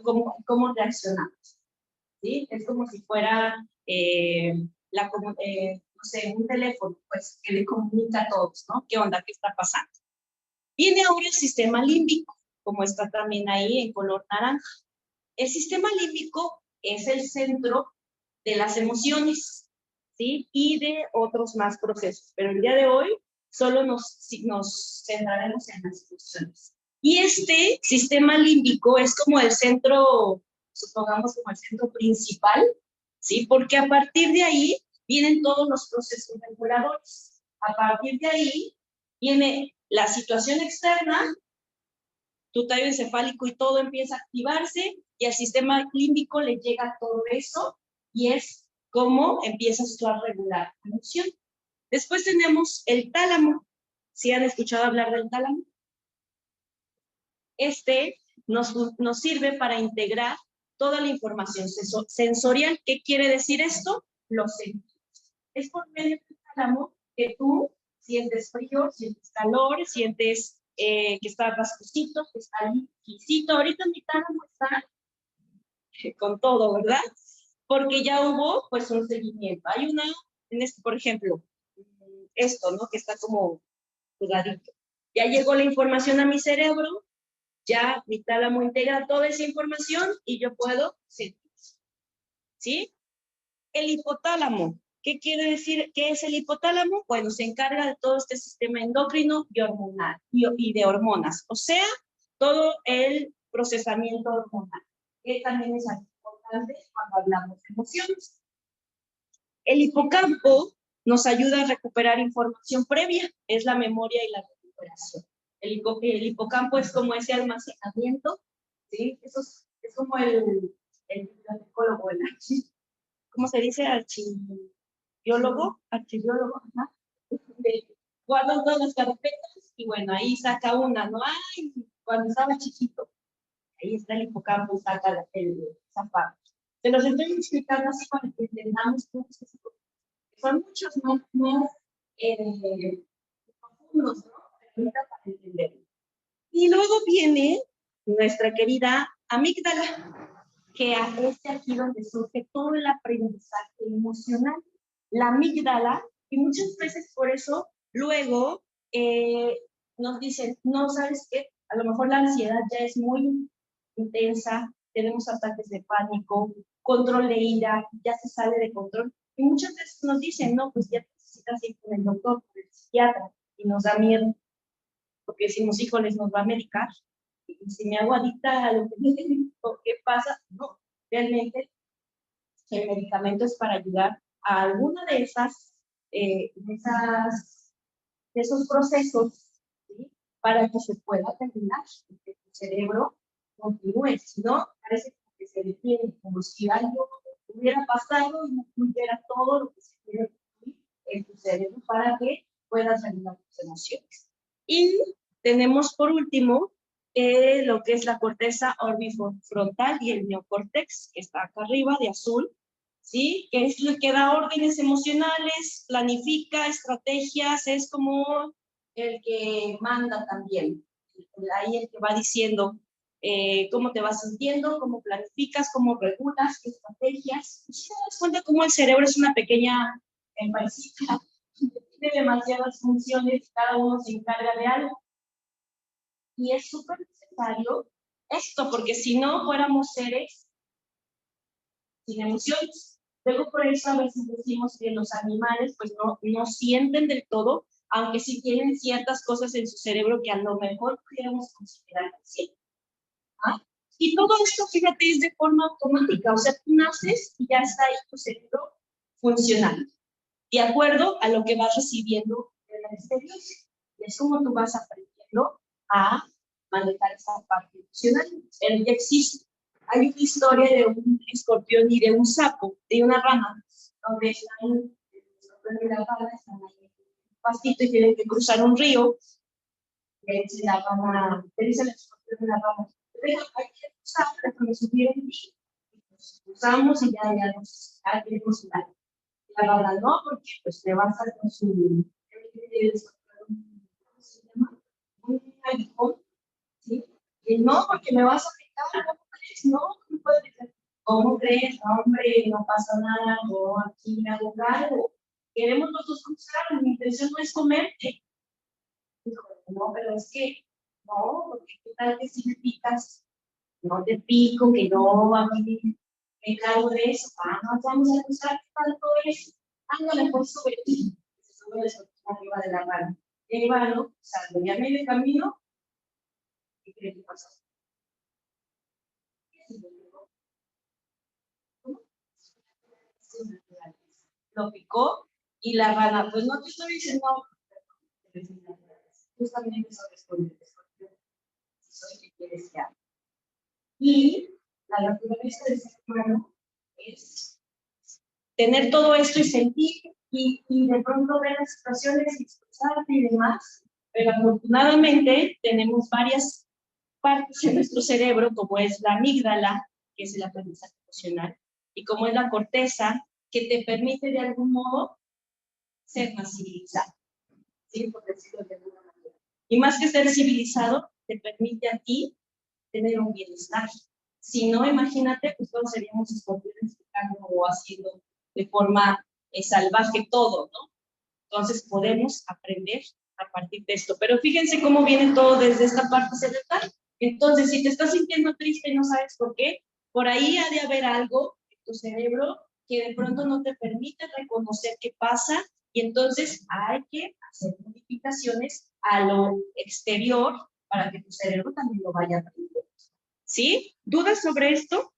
cómo reaccionamos. ¿Sí? Es como si fuera no sé, un teléfono, pues, que le comunica a todos, ¿no? ¿Qué onda? ¿Qué está pasando? Viene ahora el sistema límbico, como está también ahí en color naranja. El sistema límbico es el centro de las emociones, ¿sí? Y de otros más procesos. Pero el día de hoy solo nos centraremos en las emociones. Y este sistema límbico es como el centro, supongamos como el centro principal, ¿sí? Porque a partir de ahí vienen todos los procesos reguladores. A partir de ahí viene la situación externa, tu tallo encefálico y todo empieza a activarse y al sistema límbico le llega todo eso y es como empiezas tú a regular la emoción. Después tenemos el tálamo. ¿Sí han escuchado hablar del tálamo? Este nos sirve para integrar toda la información sensorial. ¿Qué quiere decir esto? Los sentidos. Es por medio del tálamo que tú sientes frío, sientes calor, sientes que está rasposito, que está lisito. Ahorita mi tálamo está con todo, ¿verdad? Porque ya hubo pues un seguimiento. Hay una, en este, por ejemplo, esto, ¿no? Que está como pegadito. Ya llegó la información a mi cerebro, ya mi tálamo integra toda esa información y yo puedo sentir. ¿Sí? El hipotálamo. ¿Qué quiere decir? ¿Qué es el hipotálamo? Bueno, se encarga de todo este sistema endocrino y hormonal y de hormonas, o sea, todo el procesamiento hormonal, que también es importante cuando hablamos de emociones. El hipocampo nos ayuda a recuperar información previa, es la memoria y la recuperación. El hipocampo es como ese almacenamiento, ¿sí? Eso es como el bibliotecólogo, ¿cómo se dice? Archiviólogo, ajá. Guardan todas las carpetas y bueno, ahí saca una, ¿no? Ay, cuando estaba chiquito, ahí está el hipocampo, saca esa parte. Se los estoy explicando así para que entendamos cómo es eso. Son muchos más profundos, ¿no? Ahorita para entenderlo. Y luego viene nuestra querida amígdala, que es aquí donde surge todo el aprendizaje emocional. La amígdala, y muchas veces por eso luego nos dicen, no, ¿sabes qué? A lo mejor la ansiedad ya es muy intensa, tenemos ataques de pánico, control de ira, ya se sale de control. Y muchas veces nos dicen, no, pues ya necesitas ir con el doctor, con el psiquiatra, y nos da miedo, porque decimos, híjoles, nos va a medicar. Y si me hago adicta a lo que ¿qué pasa? No, realmente el medicamento es para ayudar a alguna de esos procesos, ¿sí? Para que se pueda terminar, que tu cerebro continúe, si no, parece que se detiene, como si algo hubiera pasado y no fluyera todo lo que se quiere en tu cerebro para que puedas regular tus emociones. Y tenemos por último lo que es la corteza orbifrontal y el neocórtex, que está acá arriba de azul, ¿sí? Que es lo que da órdenes emocionales, planifica estrategias, es como el que manda también, ahí el que va diciendo cómo te vas sintiendo, cómo planificas, cómo regulas, qué estrategias. Y si te das cuenta cómo el cerebro es una pequeña empresita, tiene demasiadas funciones, cada uno se encarga de algo. Y es súper necesario esto, porque si no fuéramos seres sin emociones. Luego por eso a veces decimos que los animales pues no sienten del todo, aunque sí tienen ciertas cosas en su cerebro que a lo mejor pudiéramos considerar así. ¿Ah? Y todo esto, fíjate, es de forma automática, o sea, tú naces y ya está ahí tu cerebro funcionando, de acuerdo a lo que vas recibiendo del exterior. Y es como tú vas aprendiendo a manejar esa parte emocional. Pero ya existe. Hay una historia de un escorpión y de un sapo, de una rana, donde están el escorpión y la rana, están ahí en un pastito y tienen que cruzar un río. Le dice la rana, le dice el escorpión y la rana, hay que cruzar, déjame subir en ti. Pues cruzamos y ya queremos cruzar. La rana no, porque pues te vas a consumir. ¿Cómo se llama? Un aguijón, ¿sí? Y no, porque me vas a picar, ¿cómo crees? No, no puedes decir, ¿cómo crees? No, hombre, no pasa nada, no, aquí me hago cargo. Queremos los dos cruzar, mi intención no es comerte. Dijo, no, pero es que, no, porque qué tal que si me picas, no te pico, que no, a mí me cargo de eso. No, vamos a cruzar, ¿qué tal todo eso? Ándale, pues sube. Se sube arriba de la rana. Y va, ¿no? O sea, ya medio camino, ¿qué crees que pasó? Lo picó y la rana, pues no te estoy diciendo, justamente sobre soy que quieres que haga. Y la naturaleza del ser humano es tener todo esto y sentir y de pronto ver las situaciones y expresarte y demás, pero afortunadamente tenemos varias partes de nuestro cerebro, como es la amígdala, que es el aprendizaje emocional, y como es la corteza, que te permite de algún modo ser más civilizado, ¿sí? Por decirlo de alguna manera. Y más que ser civilizado, te permite a ti tener un bienestar. Si no, imagínate, pues todos seríamos escorpiones o haciendo de forma salvaje todo, ¿no? Entonces podemos aprender a partir de esto. Pero fíjense cómo viene todo desde esta parte cerebral. Entonces, si te estás sintiendo triste y no sabes por qué, por ahí ha de haber algo en tu cerebro que de pronto no te permite reconocer qué pasa y entonces hay que hacer modificaciones a lo exterior para que tu cerebro también lo vaya aprendiendo. ¿Sí? ¿Dudas sobre esto?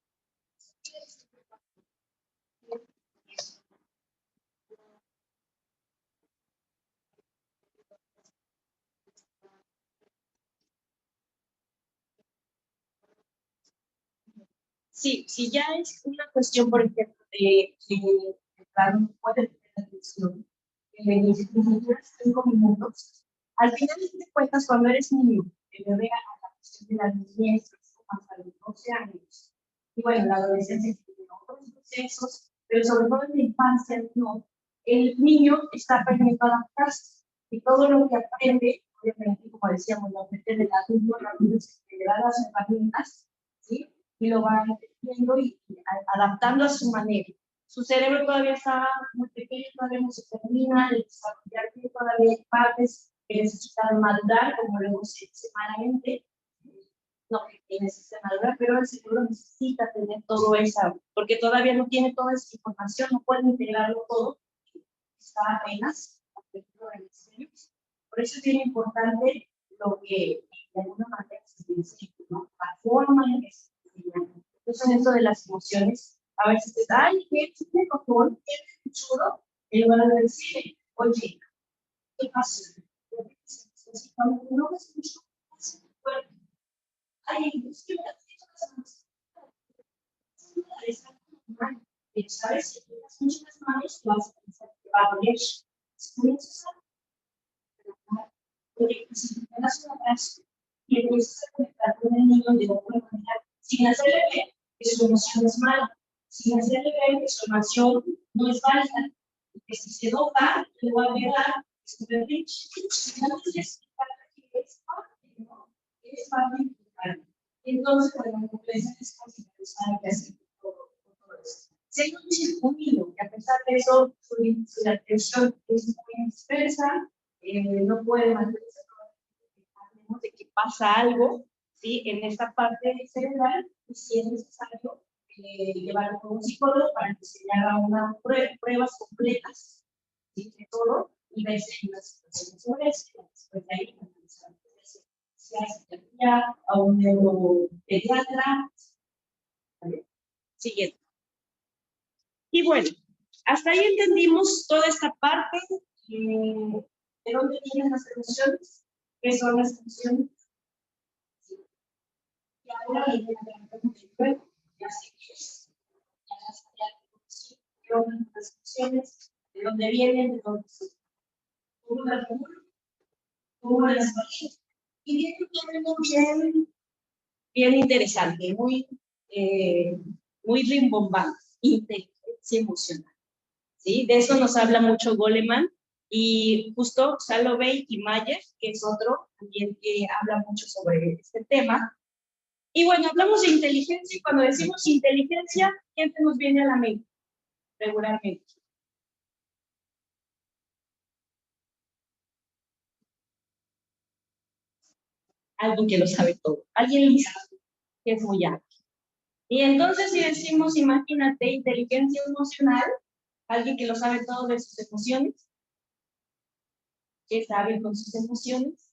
Sí, si ya es una cuestión, por ejemplo, de que el plano puede tener atención, en los primeros 5 minutos, al final de cuentas, cuando eres niño, que bebé a la cuestión de la niñez, hasta los 12 años, y bueno, la adolescencia tiene otros procesos, pero sobre todo en la infancia, no, el niño está aprendiendo a adaptarse, y todo lo que aprende, obviamente, como decíamos, lo aprende del adulto, le da las herramientas, ¿sí? Y lo va entendiendo y adaptando a su manera. Su cerebro todavía está muy pequeño, todavía no se termina de desarrollar, todavía hay partes que necesitan madurar, como luego se dice malamente, no que necesita madurar, pero el cerebro necesita tener todo eso, porque todavía no tiene toda esa información, no puede integrarlo todo, está apenas dentro del cerebro. Por eso es bien importante lo que de alguna manera se dice, ¿no? La forma en que se enseña. Entonces, en eso de las emociones, a veces te da, ay, qué chile, cojón, qué chulo, en lugar de decir, oye, ¿qué pasó? Cuando no me escucho, ay, es que me has dicho las manos. Pero, ¿sabes? Si tienes muchas manos, vas a pensar que va a doler. Es muy necesario. Porque si te das un abrazo y empiezas a conectar con el niño de otra manera, sin hacerle ver que su emoción es mala, sin hacerle ver que su emoción no es válida, que si se enoja, le va a pegar, es un berrinche. Entonces, explicarle que es parte, ¿no? Es parte importante. Entonces, bueno, la comprensión es considerar que hacer todo esto. Si hay un hilo, que a pesar de eso, su atención es muy dispersa, no puede mantenerse todo de que pasa algo, ¿sí? En esta parte cerebral, y si es necesario llevarlo con un psicólogo para que se le haga unas pruebas completas, ¿sí? De todo, y ver si hay una situación sobre eso, después de ahí, si hace terapia a un neuropediatra. ¿Vale? Siguiente. Y bueno, hasta ahí entendimos toda esta parte. ¿De dónde vienen las emociones? ¿Qué son las emociones? Sí. Y ahora viene la pregunta del juego. Ya sé qué es. ¿Qué son las emociones? ¿De dónde vienen? ¿De dónde son? ¿Cómo las formulan? ¿Cómo las validan? Y viene un término bien interesante, muy rimbombante, inteligencia emocional. ¿Sí? De eso nos habla mucho Goleman y justo Salovey y Mayer, que es otro también que habla mucho sobre este tema. Y bueno, hablamos de inteligencia y cuando decimos inteligencia, ¿quién se nos viene a la mente regularmente? Alguien que lo sabe todo, alguien listo, que es muy hábil. Y entonces si decimos, imagínate, inteligencia emocional, alguien que lo sabe todo de sus emociones, que es hábil con sus emociones.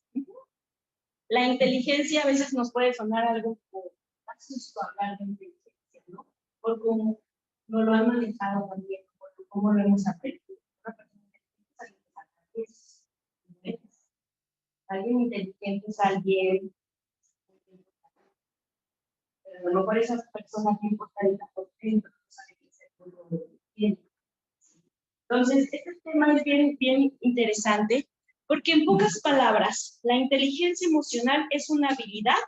La inteligencia a veces nos puede sonar algo como susto hablar de inteligencia, ¿no? Por cómo no lo han manejado también, por cómo lo hemos aprendido. Alguien inteligente es alguien, pero a lo mejor esas personas que importan por dentro, no saben qué hacer con lo que tienen. Entonces, este tema es bien interesante, porque en pocas palabras, la inteligencia emocional es una habilidad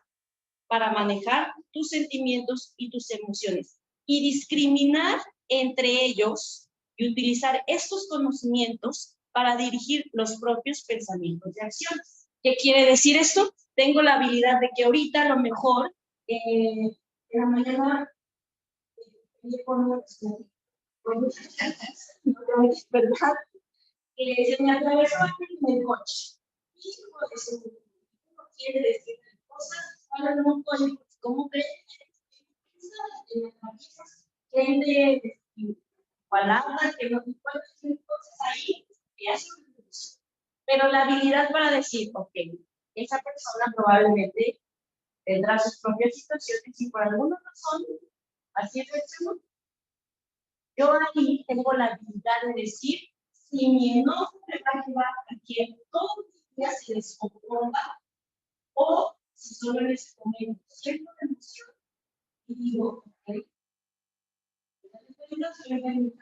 para manejar tus sentimientos y tus emociones y discriminar entre ellos y utilizar estos conocimientos para dirigir los propios pensamientos y acciones. ¿Qué quiere decir esto? Tengo la habilidad de que ahorita a lo mejor en la mañana ¿verdad? Se me atravesó en el coche. Y eso no quiere decir cosas para no coche, ¿cómo crees? Gente palabras que no pueden decir cosas ahí que hacen. Pero la habilidad para decir, ok, esa persona probablemente tendrá sus propias situaciones y por alguna razón así reaccionó. Yo ahí tengo la habilidad de decir, si mi enojo me va a llevar a que todo mi día se descomponga, o si solo en ese momento siento la emoción y digo, ok, de cuentas yo iba en mi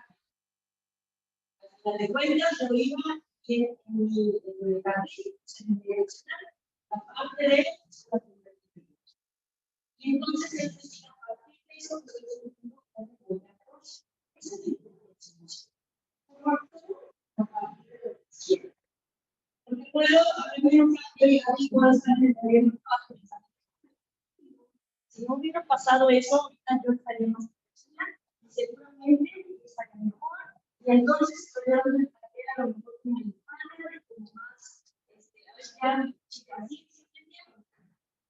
carril, en mi dirección, la parte de y entonces él decía, a partir de eso, esa es la información. Porque puedo aprender un cambio y aquí puedo estar en si no hubiera pasado eso, ahorita yo estaría más profesional y seguramente estaría mejor. Y entonces podría haber una carrera a lo mejor como mi padre, como más, a ver, ya, chicas, sí,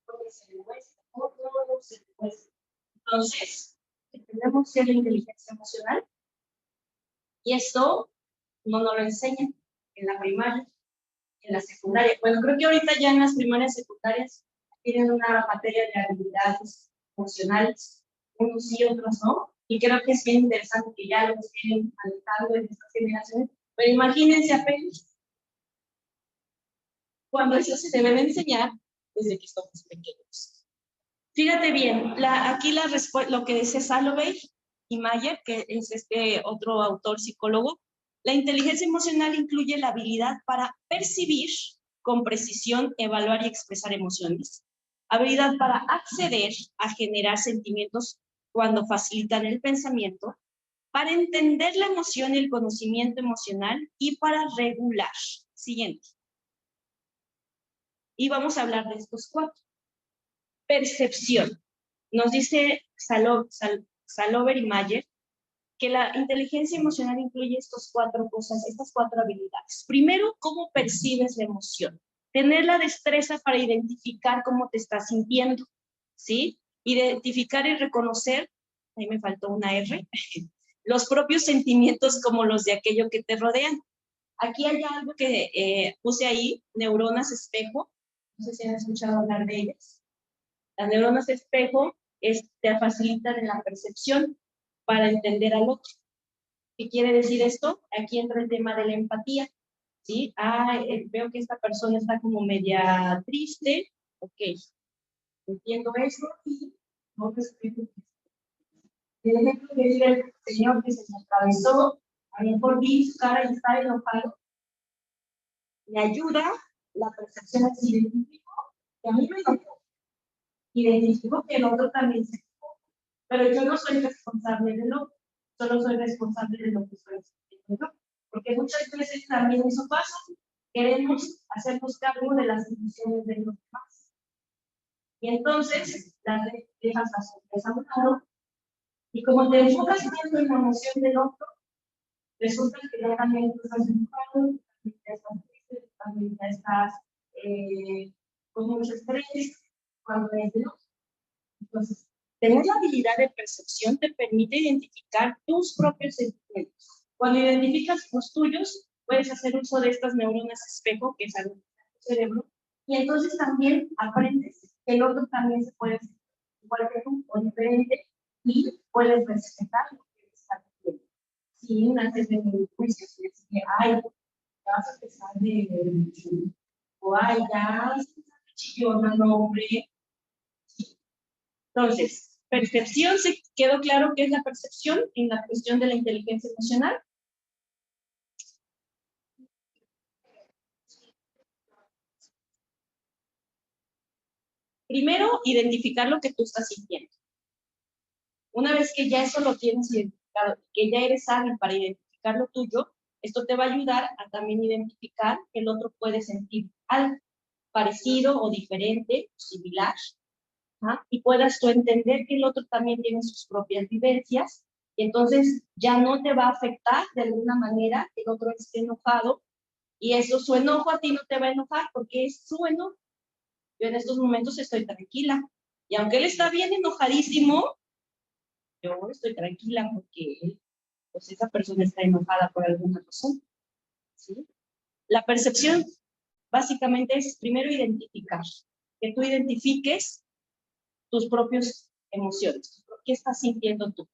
porque se demuestra, todo se demuestra. Entonces, tenemos que la inteligencia emocional y esto no nos lo enseñan en la primaria, en la secundaria. Bueno, creo que ahorita ya en las primarias y secundarias tienen una materia de habilidades emocionales, unos sí, otros no, y creo que es bien interesante que ya lo estén manejando en estas generaciones, pero imagínense apenas cuando eso se debe de enseñar desde que estamos pequeños. Fíjate bien, aquí lo que dice Salovey y Mayer, que es este otro autor psicólogo, la inteligencia emocional incluye la habilidad para percibir con precisión, evaluar y expresar emociones, habilidad para acceder a generar sentimientos cuando facilitan el pensamiento, para entender la emoción y el conocimiento emocional y para regular. Siguiente. Y vamos a hablar de estos cuatro. percepción. Nos dice Salover y Mayer que la inteligencia emocional incluye estas 4 cosas, estas 4 habilidades. Primero, cómo percibes la emoción. Tener la destreza para identificar cómo te estás sintiendo, ¿sí? Identificar y reconocer, ahí me faltó una R, los propios sentimientos como los de aquello que te rodean. Aquí hay algo que puse ahí, neuronas espejo, no sé si han escuchado hablar de ellas. Las neuronas espejo te facilitan en la percepción para entender al otro. ¿Qué quiere decir esto? Aquí entra el tema de la empatía, ¿sí? Veo que esta persona está como media triste, ok, entiendo eso y no respeto. El ejemplo que dice el señor que se me atravesó, a lo mejor vi su cara y está enojado, me ayuda la percepción de identifico que a mí me enojó, identifico que el otro también se enojó, pero yo no soy responsable del otro, solo soy responsable de lo que estoy haciendo yo, porque muchas veces también eso pasa, queremos hacernos cargo de las emociones de los demás, y entonces las dejas la sorpresa a un lado, y como te enfocas tanto en la emoción del otro, resulta que ya también tú estás enojado, también ya estás triste, también ya estás con mucho estrés, cuando es de otro. Entonces, tener la habilidad de percepción te permite identificar tus propios sentimientos. Cuando identificas los tuyos, puedes hacer uso de estas neuronas espejo, que es algo en tu cerebro, y entonces también aprendes que el otro también se puede sentir igual que tú o diferente, y puedes respetar lo que está haciendo. Sin hacer ningún juicio, si es que, ay, ya vas a empezar de o ay, ya chillona, no, hombre. Entonces, percepción, ¿se quedó claro qué es la percepción en la cuestión de la inteligencia emocional? Primero, identificar lo que tú estás sintiendo. Una vez que ya eso lo tienes identificado, que ya eres hábil para identificar lo tuyo, esto te va a ayudar a también identificar que el otro puede sentir algo parecido o diferente, similar, y puedas tú entender que el otro también tiene sus propias vivencias, y entonces ya no te va a afectar de alguna manera que el otro esté enojado, y eso, su enojo a ti no te va a enojar porque es su enojo. Yo en estos momentos estoy tranquila, y aunque él está bien enojadísimo, yo estoy tranquila porque pues esa persona está enojada por alguna razón, ¿sí? La percepción básicamente es primero identificar, que tú identifiques tus propias emociones, qué estás sintiendo tú.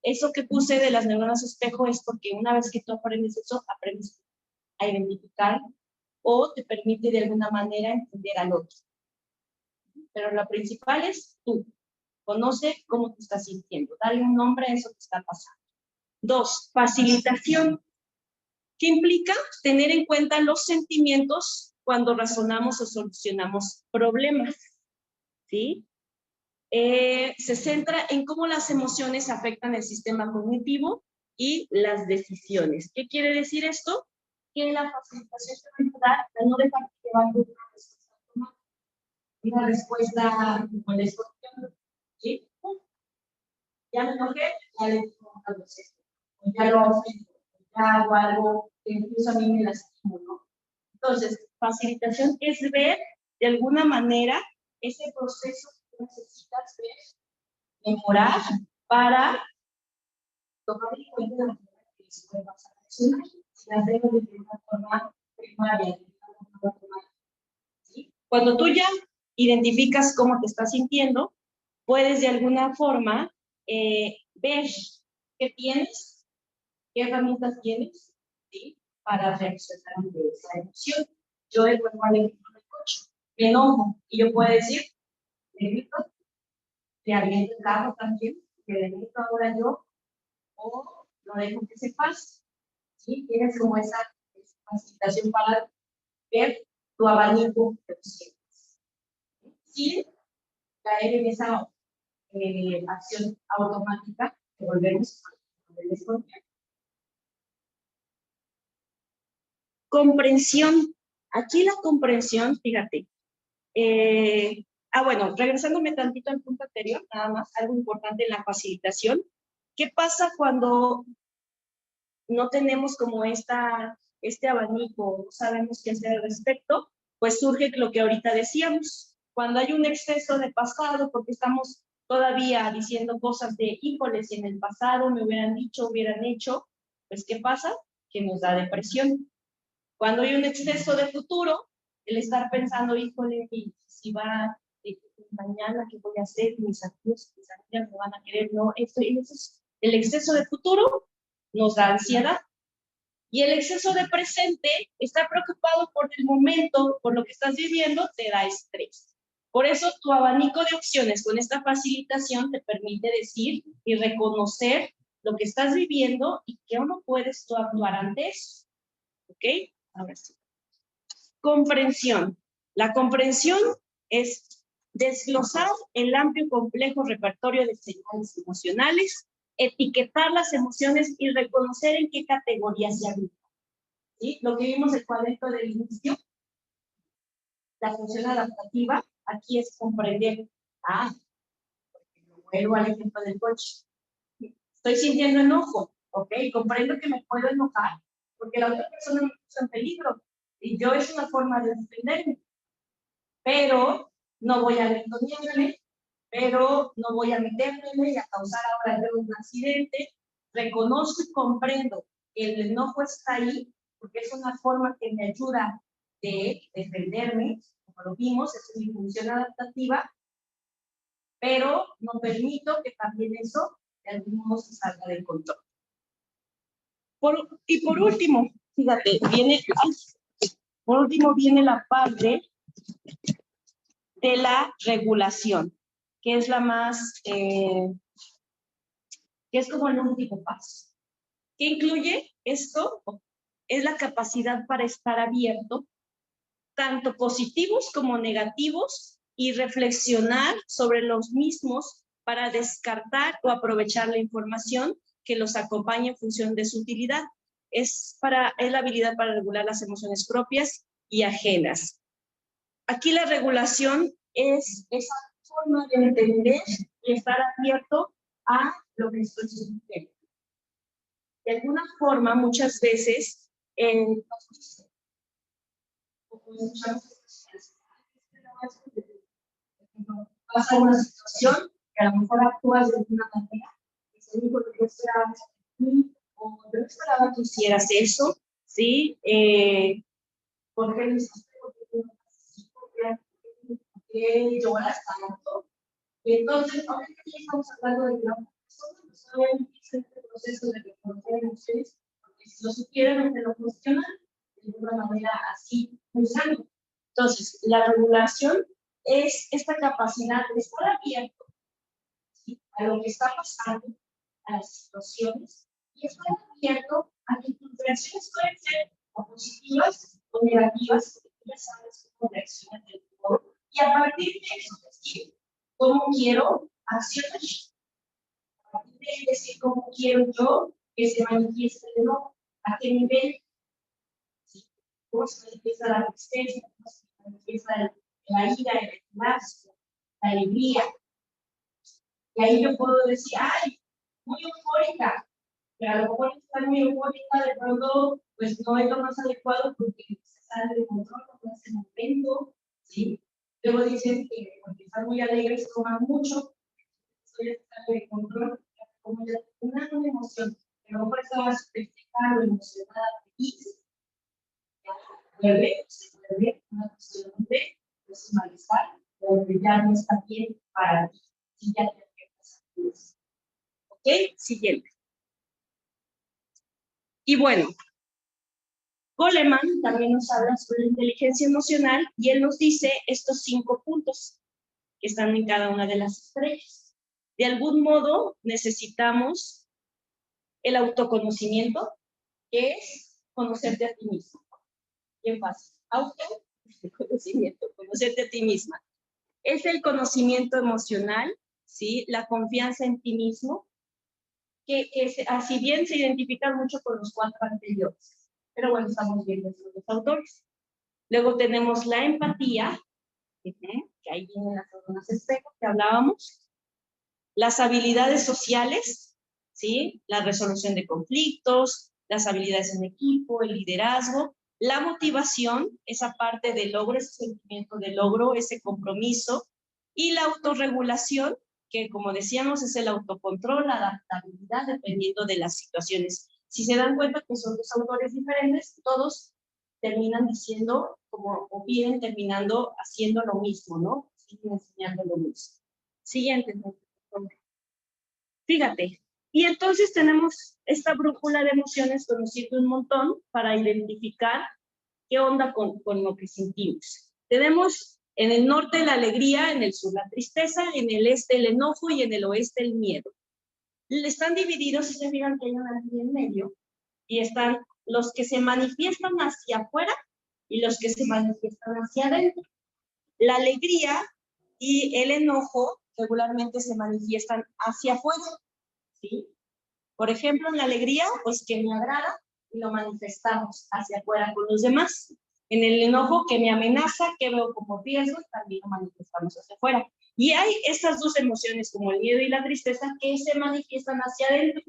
Eso que puse de las neuronas espejo es porque una vez que tú aprendes eso, aprendes a identificar o te permite de alguna manera entender al otro. Pero lo principal es tú. Conoce cómo te estás sintiendo. Dale un nombre a eso que está pasando. 2, facilitación. ¿Qué implica? Tener en cuenta los sentimientos cuando razonamos o solucionamos problemas. ¿Sí? Se centra en cómo las emociones afectan el sistema cognitivo y las decisiones. ¿Qué quiere decir esto? Que la facilitación te va a ayudar a no dejar que llevar una respuesta como el escorpión, ¿sí? Ya me enojé, ya le digo algo así, o ya lo ofendo, ya hago algo que incluso a mí me lastima, ¿no? Entonces, facilitación es ver de alguna manera ese proceso que necesitas ver, mejorar para tomar en cuenta la manera que se puede pasar a accionar. Si la hacemos de una forma primaria, de una forma primaria, ¿sí? Cuando tú ya identificas cómo te estás sintiendo, puedes de alguna forma ver qué tienes, qué herramientas tienes, ¿sí? Para reaccionar ante esa emoción. Yo de vuelvo al ejemplo del coche, me enojo y yo puedo decir, le grito, le aviento el carro también, que le grito ahora yo, o lo dejo que se pase, ¿sí? Tienes como esa facilitación para ver tu abanico de opciones, sin caer en esa acción automática que volvemos a desconfiar. Comprensión. Aquí la comprensión, fíjate, Bueno, regresándome tantito al punto anterior, nada más, algo importante en la facilitación. ¿Qué pasa cuando no tenemos como este abanico, no sabemos qué hacer al respecto? Pues surge lo que ahorita decíamos. Cuando hay un exceso de pasado, porque estamos todavía diciendo cosas de, híjole, si en el pasado me hubieran dicho, hubieran hecho, pues ¿qué pasa? Que nos da depresión. Cuando hay un exceso de futuro, el estar pensando, híjole, si va mañana, ¿qué voy a hacer? Mis amigos, mis amigas me van a querer, no, el exceso de futuro nos da ansiedad. Y el exceso de presente, estar preocupado por el momento, por lo que estás viviendo, te da estrés. Por eso tu abanico de opciones con esta facilitación te permite decir y reconocer lo que estás viviendo y cómo puedes tú actuar ante eso. ¿Ok? Ahora sí. Comprensión. La comprensión es desglosar el amplio y complejo repertorio de señales emocionales, etiquetar las emociones y reconocer en qué categorías se agrupan. ¿Sí? Lo que vimos el cuadrito del inicio, la función adaptativa, aquí es comprender. Vuelvo al ejemplo del coche. Estoy sintiendo enojo, ¿ok? Comprendo que me puedo enojar porque la otra persona me puso en peligro y yo es una forma de defenderme. Pero no voy a gritonearme, pero no voy a metérmela y a causar ahora yo un accidente. Reconozco y comprendo que el enojo está ahí porque es una forma que me ayuda de defenderme, como lo vimos, es mi función adaptativa, pero no permito que también eso de algún modo se salga del control. Y por último, fíjate, por último viene la parte de la regulación, que es la más, que es como el último paso. ¿Qué incluye esto? Es la capacidad para estar abierto, tanto positivos como negativos, y reflexionar sobre los mismos para descartar o aprovechar la información que los acompaña en función de su utilidad. Es la habilidad para regular las emociones propias y ajenas. Aquí la regulación es esa forma de entender y estar abierto a lo que estoy sintiendo. De alguna forma, muchas veces, pasa una situación que a lo mejor actúas de una manera y se dijo que yo esperaba o yo esperaba que hicieras eso, ¿sí? ¿Por qué lo hiciste? ¿Por qué lloras tanto? Y entonces, ahorita ya estamos hablando de que la persona no sabe este proceso de reconocer emociones, porque si lo supieran o te lo cuestionan, de una manera así, usando. Entonces, la regulación es esta capacidad de estar abierto, ¿sí?, a lo que está pasando, a las situaciones, y estar abierto a que tus reacciones pueden ser o positivas o negativas, porque tú ya sabes cómo reaccionas del todo, y a partir de eso decir cómo quiero accionar, a partir de decir cómo quiero yo que se manifieste el enojo, a qué nivel, ¿sí?, cómo se manifiesta la tristeza, cómo se manifiesta la ira, el rechazo, la alegría. Y ahí yo puedo decir, ay, muy eufórica, pero a lo mejor estar muy eufórica de pronto, pues no es lo más adecuado porque se sale de control en ese momento, ¿sí? Luego dicen que porque están muy alegres coman mucho, eso ya sale de control, como ya una emoción, que a lo mejor estaba festejando, emocionada, feliz, ya se vuelve una cuestión de malestar, donde ya no está bien para ti, si ya te afectas. ¿Ok? Siguiente. Y bueno, Goleman también nos habla sobre la inteligencia emocional y él nos dice estos 5 puntos que están en cada una de las estrellas. De algún modo necesitamos el autoconocimiento, que es conocerte a ti mismo. Bien fácil. Autoconocimiento, conocerte a ti misma. Es el conocimiento emocional, ¿sí?, la confianza en ti mismo, que así bien se identifica mucho con los 4 anteriores. Pero bueno, estamos viendo los autores. Luego tenemos la empatía, que ahí vienen las neuronas espejo que hablábamos, las habilidades sociales, ¿sí? La resolución de conflictos, las habilidades en equipo, el liderazgo, la motivación, esa parte de logro, ese sentimiento de logro, ese compromiso, y la autorregulación, que como decíamos es el autocontrol, la adaptabilidad dependiendo de las situaciones. Si se dan cuenta que son dos autores diferentes, todos terminan diciendo, como, o vienen terminando haciendo lo mismo, ¿no? Siguen enseñando lo mismo. Siguiente. Fíjate, y entonces tenemos esta brújula de emociones que nos sirve un montón para identificar qué onda con lo que sentimos. Tenemos en el norte la alegría, en el sur la tristeza, en el este el enojo y en el oeste el miedo. Están divididos, si se fijan que hay una línea en medio, y están los que se manifiestan hacia afuera y los que se manifiestan hacia adentro. La alegría y el enojo regularmente se manifiestan hacia afuera, ¿sí? Por ejemplo, en la alegría, pues que me agrada y lo manifestamos hacia afuera con los demás. En el enojo, que me amenaza, que veo como riesgo, también lo manifestamos hacia afuera. Y hay estas dos emociones, como el miedo y la tristeza, que se manifiestan hacia adentro,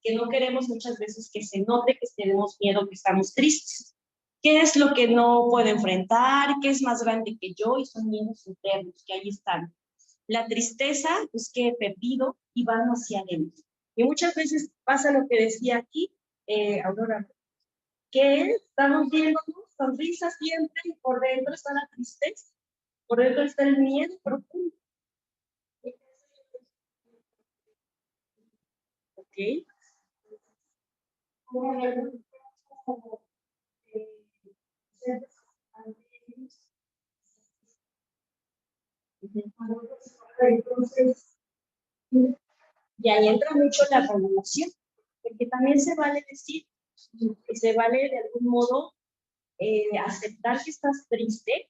que no queremos muchas veces que se note que tenemos miedo, que estamos tristes. ¿Qué es lo que no puedo enfrentar? ¿Qué es más grande que yo? Y son miedos internos, que ahí están. La tristeza es que he perdido y van hacia adentro. Y muchas veces pasa lo que decía aquí, Aurora, que estamos viendo sonrisas siempre y por dentro está la tristeza, por dentro está el miedo profundo. ¿Ok? Entonces, y ahí entra mucho la regulación, porque también se vale decir, que se vale de algún modo aceptar que estás triste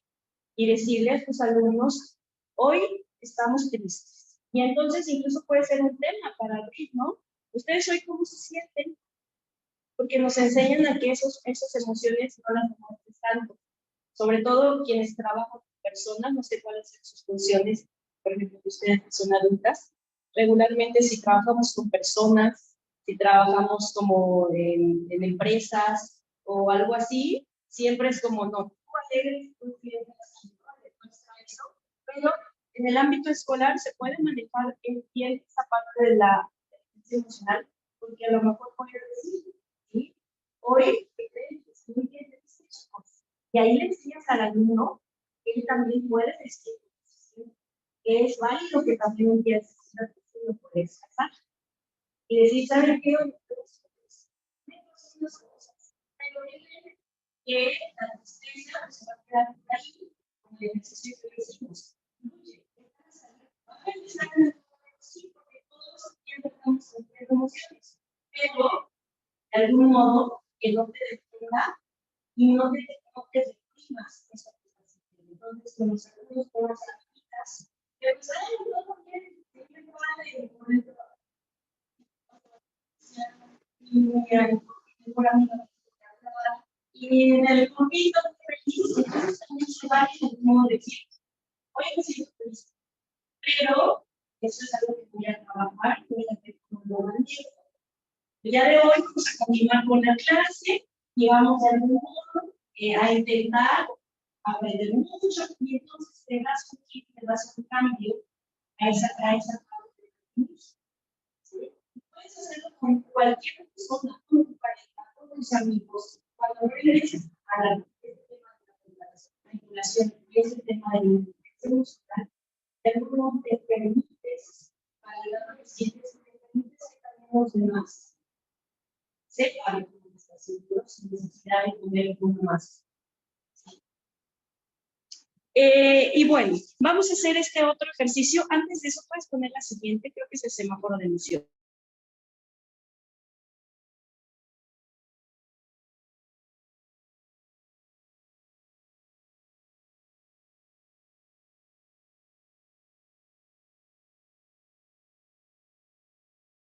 y decirle a tus alumnos, hoy estamos tristes. Y entonces incluso puede ser un tema para abrir, ¿no? ¿Ustedes hoy cómo se sienten? Porque nos enseñan a que esas emociones no las demuestres tanto. Sobre todo quienes trabajan con personas, no sé cuáles son sus funciones, por ejemplo, que ustedes son adultas. Regularmente si trabajamos con personas, si trabajamos como en empresas o algo así, siempre es como, no, tú alegres, tú piensas así, eso, pero en el ámbito escolar se puede manejar bien esa parte de la emocional, porque a lo mejor puede decir, ¿sí? Hoy, muy bien, y ahí le enseñas al alumno que él también puede decir que es válido, que también un día lo puedes casar. Y decir, ¿saben qué? Pero que la tristeza se va a quedar ahí, con el ejercicio que hicimos. Sí, porque todos tenemos emociones, pero de algún modo que no te detenga y no te deprimas eso que estás sintiendo. Entonces, con los alumnos, con las amigas, que pues, no bien, siempre vale, por ejemplo, y en el poquito feliz, entonces también se vale el modo de decir, oye, me siento feliz, pero eso es algo que voy a trabajar, voy a hacer con lo mantengo. El día de hoy vamos a continuar con la clase y vamos de algún modo a intentar aprender mucho y entonces te das un cambio a esa parte de tus. ¿Sí? Puedes hacerlo con cualquier persona, con tu pareja, con tus amigos, cuando regreses a la vinculación y ese tema de la inteligencia emocional, de algún modo te permites validar lo que sientes y te permites que también los demás sepan cómo estás sintiendo sin necesidad de poner uno más. Y bueno, vamos a hacer este otro ejercicio. Antes de eso, puedes poner la siguiente, creo que es el semáforo de emoción.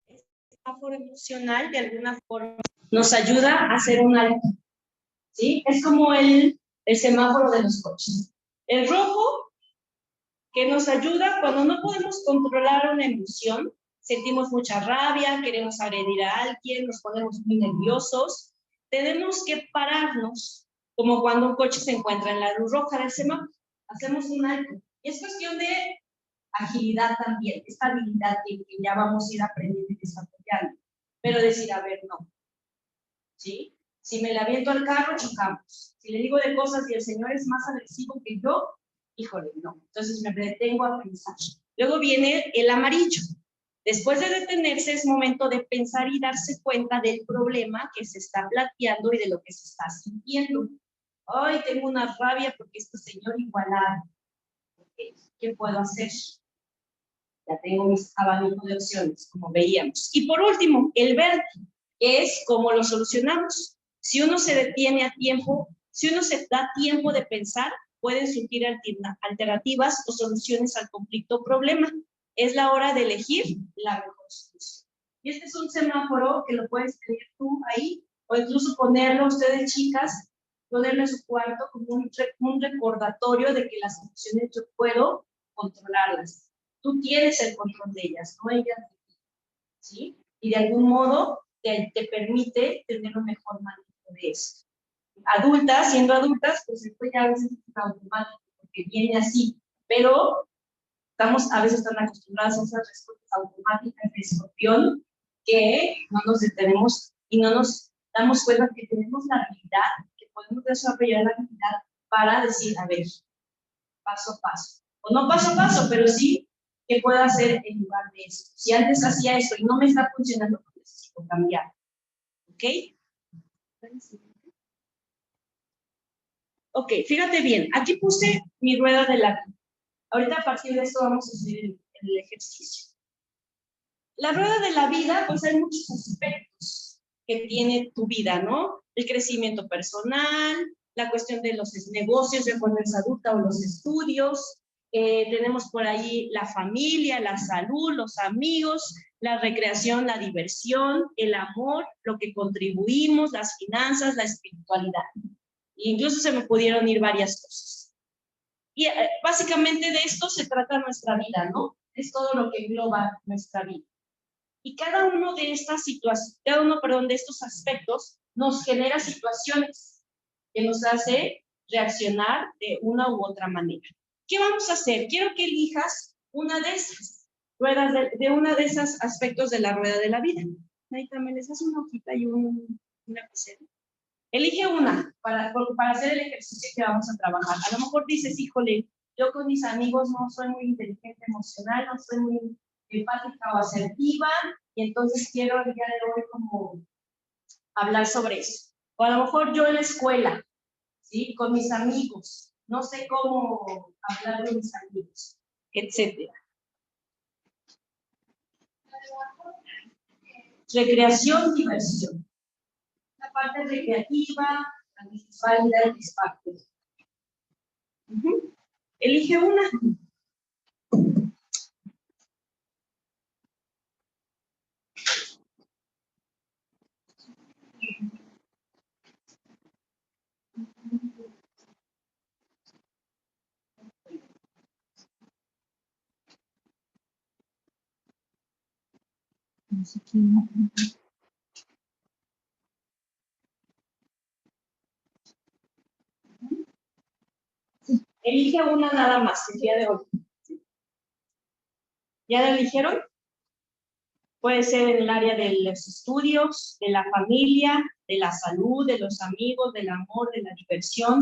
El semáforo emocional, de alguna forma, nos ayuda a hacer un alto. ¿Sí? Es como el semáforo de los coches. El rojo que nos ayuda cuando no podemos controlar una emoción, sentimos mucha rabia, queremos agredir a alguien, nos ponemos muy nerviosos. Tenemos que pararnos, como cuando un coche se encuentra en la luz roja del semáforo. Hacemos un alto. Y es cuestión de agilidad también, esta habilidad que ya vamos a ir aprendiendo y desarrollando. Pero decir, a ver, no. ¿Sí? Si me la aviento al carro, chocamos. Si le digo de cosas y el señor es más agresivo que yo, híjole, no. Entonces me detengo a pensar. Luego viene el amarillo. Después de detenerse es momento de pensar y darse cuenta del problema que se está planteando y de lo que se está sintiendo. Ay, tengo una rabia porque este señor igualado. ¿Qué puedo hacer? Ya tengo mis abanicos de opciones, como veíamos. Y por último, el verde, que es cómo lo solucionamos. Si uno se detiene a tiempo, si uno se da tiempo de pensar, pueden surgir alternativas o soluciones al conflicto o problema. Es la hora de elegir la mejor solución. Y este es un semáforo que lo puedes escribir tú ahí, o incluso ponerlo ustedes, chicas, ponerlo en su cuarto como un recordatorio de que las emociones yo puedo controlarlas. Tú tienes el control de ellas, no ellas de ti, ¿sí? Y de algún modo te permite tener un mejor manejo de eso. Adultas, siendo adultas, pues esto ya a veces es automático, porque viene así, pero estamos a veces tan acostumbradas a esas respuestas automáticas de escorpión que no nos detenemos y no nos damos cuenta que tenemos la habilidad, que podemos desarrollar la habilidad para decir, a ver, paso a paso. O no paso a paso, pero sí ¿qué puedo hacer en lugar de eso? Si antes hacía eso y no me está funcionando, pues necesito cambiar. ¿Ok? Ok, fíjate bien. Aquí puse mi rueda de la vida. Ahorita a partir de esto vamos a hacer el ejercicio. La rueda de la vida, pues hay muchos aspectos que tiene tu vida, ¿no? El crecimiento personal, la cuestión de los negocios de cuando eres adulta o los estudios, tenemos por ahí la familia, la salud, los amigos, la recreación, la diversión, el amor, lo que contribuimos, las finanzas, la espiritualidad. E incluso se me pudieron ir varias cosas. Y básicamente de esto se trata nuestra vida, ¿no? Es todo lo que engloba nuestra vida. Y cada uno de estas situaciones, de estos aspectos nos genera situaciones que nos hace reaccionar de una u otra manera. ¿Qué vamos a hacer? Quiero que elijas una de esas ruedas, de una de esos aspectos de la rueda de la vida. Ahí también les das una hojita y una lapicera. Elige una para hacer el ejercicio que vamos a trabajar. A lo mejor dices, híjole, yo con mis amigos no soy muy inteligente emocional, no soy muy empática o asertiva, y entonces quiero el día de hoy como hablar sobre eso. O a lo mejor yo en la escuela, ¿sí? Con mis amigos, no sé cómo hablar con mis amigos, etcétera. Recreación, diversión. La parte recreativa, la visualidad es parte. Elige una. Elige una nada más el día de hoy. ¿Ya la eligieron? Puede ser en el área de los estudios, de la familia, de la salud, de los amigos, del amor, de la diversión,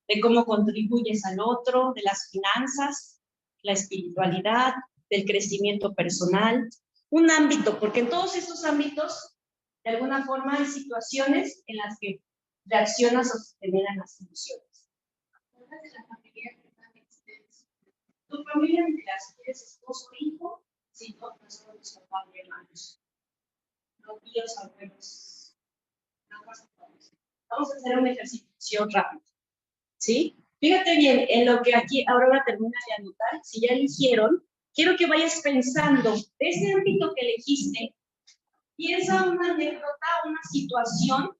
de cómo contribuyes al otro, de las finanzas, la espiritualidad, del crecimiento personal. Un ámbito, porque en todos estos ámbitos, de alguna forma, hay situaciones en las que reaccionas o se generan las emociones. Tu familia, si eres esposo o hijo, si no, no son los papás y hermanos. Los tíos, abuelos. Vamos a hacer un ejercicio rápido. ¿Sí? Fíjate bien, en lo que aquí Aurora termina de anotar, si ya eligieron, quiero que vayas pensando, de ese ámbito que elegiste, piensa una anécdota, una situación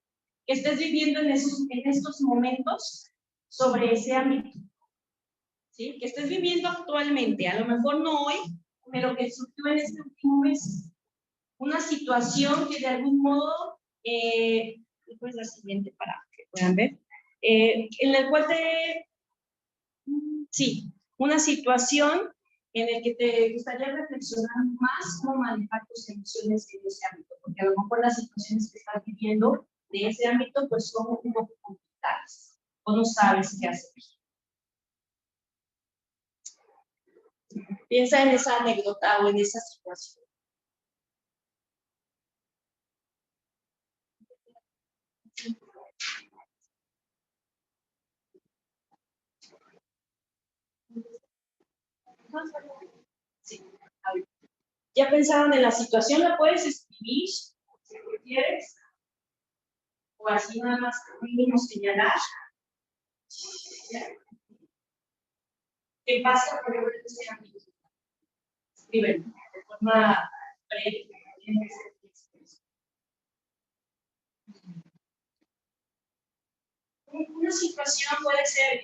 que estés viviendo en estos momentos sobre ese ámbito. ¿sí? Que estés viviendo actualmente, a lo mejor no hoy, pero que surgió en este último mes. Una situación que de algún modo, pues la siguiente para que puedan ver, en la cual sí, una situación en la que te gustaría reflexionar más cómo manejar tus emociones en ese ámbito, porque a lo mejor las situaciones que estás viviendo de ese ámbito pues son un poco complicadas, o no sabes qué hacer. Piensa en esa anécdota o en esa situación. Sí. ¿Ya pensaron en la situación? ¿La puedes escribir si quieres? O así nada más mínimo señalar. ¿Qué pasa por ese ámbito? Escriben de forma breve. Una situación puede ser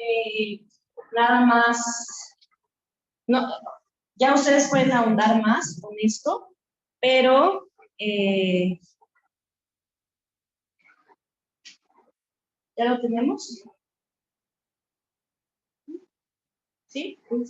nada más, no, ya ustedes pueden ahondar más con esto, pero ¿ya lo tenemos? ¿Sí? ¿Tú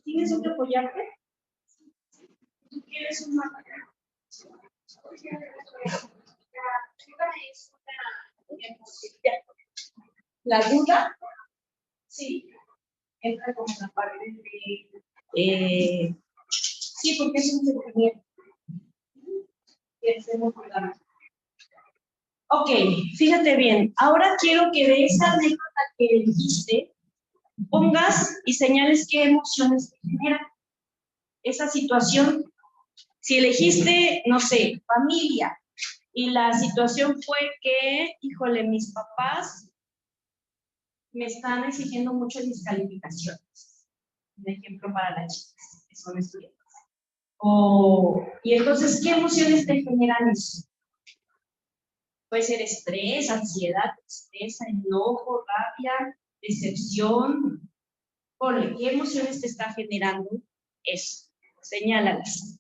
tienes dónde apoyarte? ¿Tú quieres un mapa? La duda, sí, entra como la parte de, sí, porque es un sentimiento. Ok, fíjate bien, ahora quiero que de esa anécdota que dijiste, pongas y señales qué emociones te generan esa situación. Si elegiste, no sé, familia, y la situación fue que, híjole, mis papás me están exigiendo mucho en mis calificaciones. Un ejemplo para las chicas que son estudiantes. Y entonces, ¿qué emociones te generan eso? Puede ser estrés, ansiedad, tristeza, enojo, rabia, decepción. Ponle, ¿qué emociones te está generando eso? Señálalas.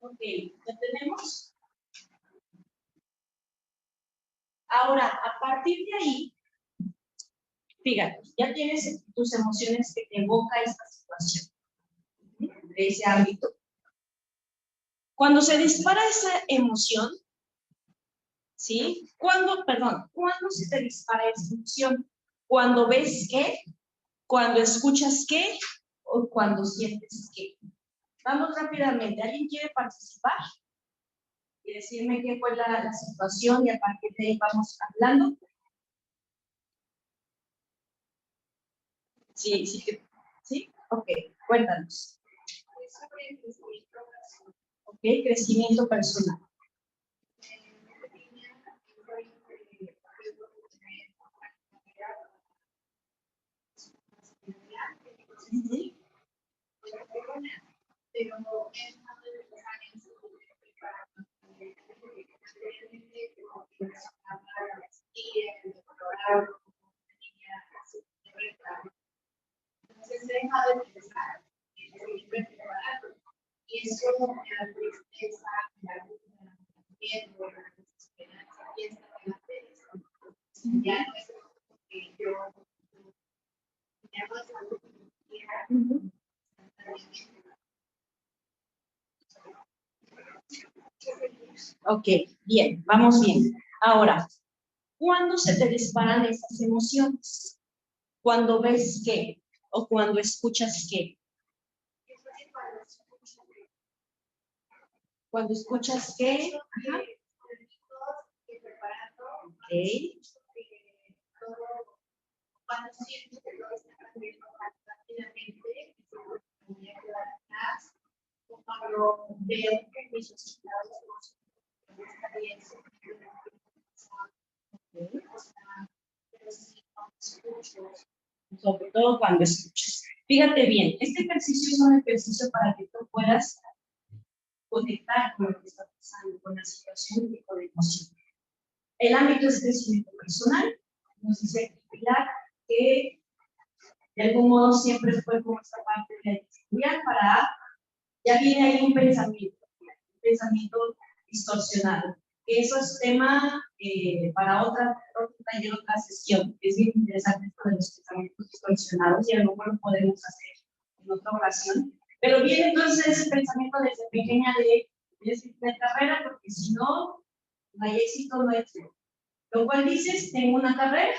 Ok, ¿ya tenemos? Ahora, a partir de ahí, fíjate, ya tienes tus emociones que te evoca esta situación, de ese ámbito. Cuando se dispara esa emoción, ¿sí? ¿Cuándo se te dispara esa emoción? ¿Cuando ves qué? ¿Cuando escuchas qué? ¿O cuando sientes qué? Vamos rápidamente. ¿Alguien quiere participar? Y decirme qué fue la situación y a partir de ahí vamos hablando. Sí, sí, sí, ok, cuéntanos. Ok, crecimiento personal. Sí. Entonces he dejado de pensar y eso me da tristeza, me da miedo, me da desesperanza y esta me da pereza. Ya no es como que yo me hago esa Ok, bien, vamos bien. Ahora, ¿cuándo se te disparan esas emociones? ¿Cuando ves qué? ¿O cuando escuchas qué? Cuando escuchas qué? Ajá. Ok. Cuando sientes que todo está cambiando rápidamente, cuando veo que mis resultados están bien, sobre todo cuando escuchas. Fíjate bien, este ejercicio es un ejercicio para que tú puedas conectar con lo que está pasando, con la situación y con la emoción. El ámbito es crecimiento personal, nos dice Pilar que de algún modo siempre fue como esta parte de estudiar para, ya viene ahí un pensamiento distorsionado. Eso es tema para otra taller, otra sesión. Es bien interesante esto de los pensamientos distorsionados y a lo mejor lo podemos hacer en otra ocasión. Pero viene entonces ese pensamiento desde pequeña de carrera, porque si no, no hay éxito, no hay éxito. Lo cual dices, tengo una carrera,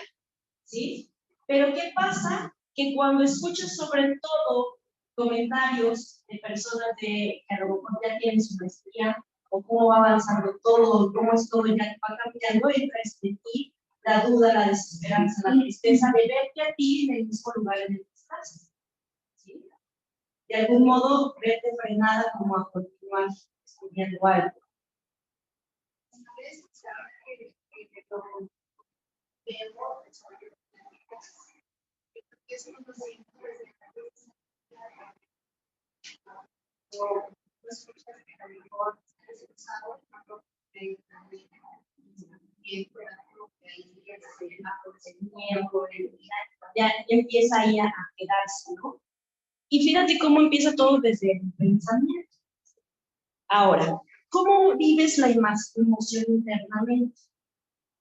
¿sí? Pero ¿qué pasa? Que cuando escuchas sobre todo comentarios de personas que a lo mejor ya tienen su maestría, o cómo va avanzando todo, cómo es todo ya va cambiando, entra en ti la duda, la desesperanza, la tristeza de verte a ti en el mismo lugar en el que estás, ¿sí? De algún modo, verte frenada como a continuar estudiando algo. Ya empieza ahí a quedarse, ¿no? Y fíjate cómo empieza todo desde el pensamiento. Ahora, ¿cómo vives la emoción internamente?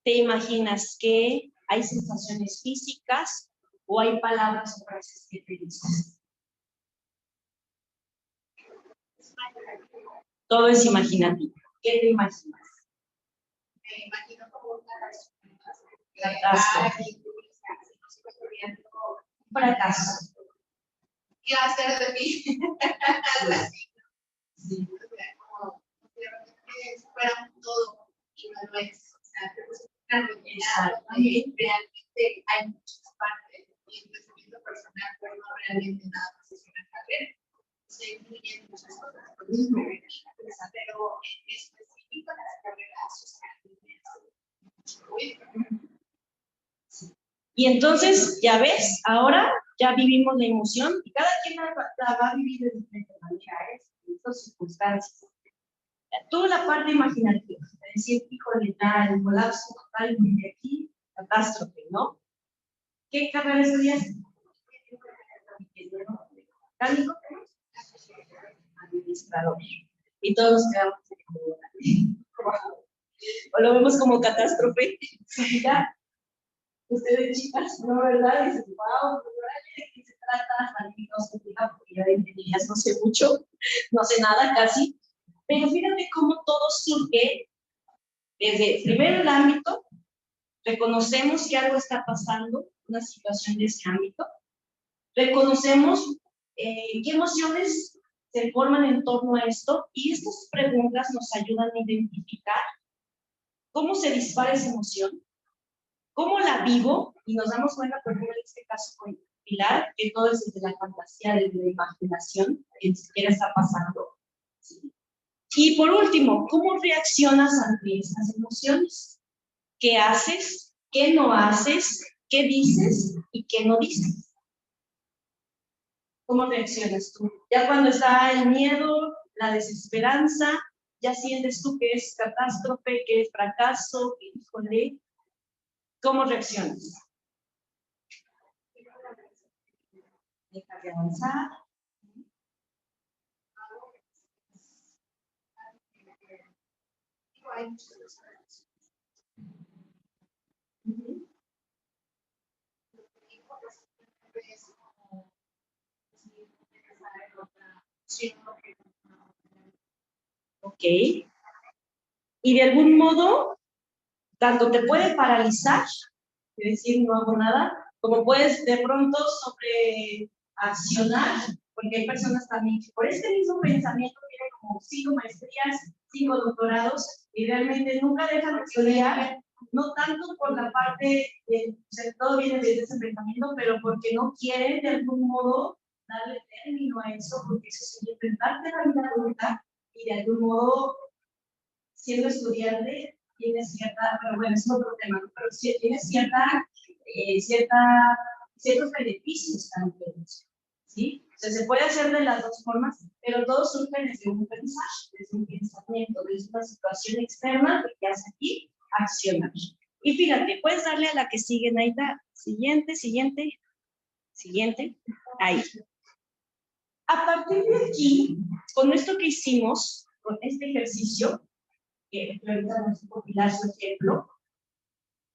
¿Te imaginas que hay sensaciones físicas o hay palabras o frases que te dices? Todo es imaginativo. ¿Qué te imaginas? Me imagino como un fracaso. Fracaso. ¿Qué va a hacer de mí? Sí. Como que fuera todo y no es. O sea, realmente hay muchas partes y el crecimiento personal, pero no realmente nada más es una carrera. Se incluyen muchas cosas, pero en específico las carreras sociales. Y entonces, ya ves, ahora ya vivimos la emoción y cada quien la va a vivir de diferente manera, en estas circunstancias. Toda la parte imaginativa, es decir, híjole, ya el colapso total de aquí, catástrofe, ¿no? ¿Qué carrera estudiaste? ¿Mecánico? Administrador. Y todos nos quedamos como, o lo vemos como catástrofe. Ya, ustedes chicas, ¿no? ¿Verdad? Dicen, wow, ¿de qué se trata? A mí no se diga, porque yo de ingenierías no sé mucho, no sé nada casi. Pero fíjate cómo todo surge desde primero el ámbito, reconocemos que algo está pasando, una situación de ese ámbito, reconocemos qué emociones se forman en torno a esto y estas preguntas nos ayudan a identificar cómo se dispara esa emoción, cómo la vivo y nos damos cuenta, por ejemplo, en este caso con Pilar, que todo es desde la fantasía, desde la imaginación, que ni siquiera está pasando. ¿Sí? Y por último, ¿cómo reaccionas ante estas emociones? ¿Qué haces? ¿Qué no haces? ¿Qué dices? ¿Y qué no dices? ¿Cómo reaccionas tú? Ya cuando está el miedo, la desesperanza, ya sientes tú que es catástrofe, que es fracaso, que híjole, ¿cómo reaccionas? Deja de avanzar. Ok. y de algún modo, tanto te puede paralizar, es decir, no hago nada, como puedes de pronto sobreaccionar, porque hay personas también que por este mismo pensamiento tienen como 5 maestrías, 5 doctorados, y realmente nunca dejan de estudiar, no tanto por la parte de, o sea, todo viene desde ese pensamiento, pero porque no quieren de algún modo darle término a eso, porque eso sería enfrentarte a la vida adulta, y de algún modo, siendo estudiante, tiene cierta, pero bueno, es otro tema, ¿no? Pero sí, tiene ciertos beneficios también, ¿sí? O sea, se puede hacer de las dos formas, pero todo surge desde un pensar, desde un pensamiento, desde una situación externa que hace aquí accionar. Y fíjate, puedes darle a la que sigue, Naita, siguiente, ahí. A partir de aquí, con esto que hicimos, con este ejercicio, que ahorita vamos a compilar su ejemplo,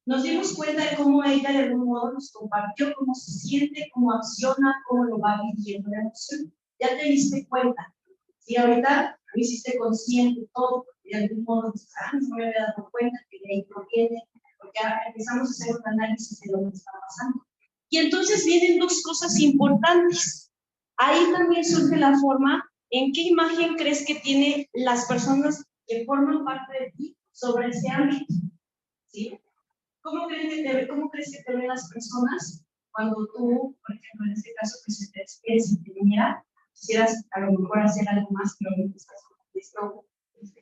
nos dimos cuenta de cómo ella de algún modo nos compartió cómo se siente, cómo acciona, cómo lo va viviendo la emoción. Ya te diste cuenta. Si ahorita lo hiciste consciente todo, de algún modo, no me había dado cuenta que de ahí proviene, porque empezamos a hacer un análisis de lo que está pasando. Y entonces vienen dos cosas importantes. Ahí también surge la forma en qué imagen crees que tienen las personas que forman parte de ti sobre ese ámbito. ¿Sí? ¿Cómo crees que te ven las personas cuando tú, por ejemplo, en este caso, que se te despiertes y te viniera, quisieras a lo mejor hacer algo más, pero no estás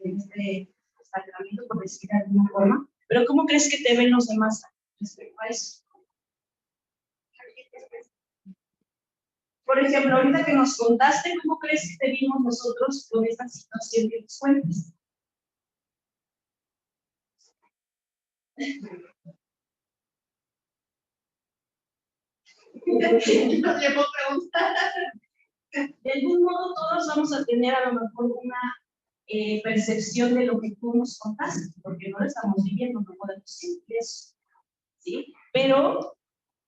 en este estancamiento, por decir de alguna forma? Pero ¿cómo crees que te ven los demás respecto a eso? Por ejemplo, ahorita que nos contaste, ¿cómo crees que te vimos nosotros con esta situación que nos cuentas? Nos llevó a preguntar. De algún modo todos vamos a tener a lo mejor una percepción de lo que tú nos contaste, porque no lo estamos viviendo, no podemos sentir eso, ¿sí? Pero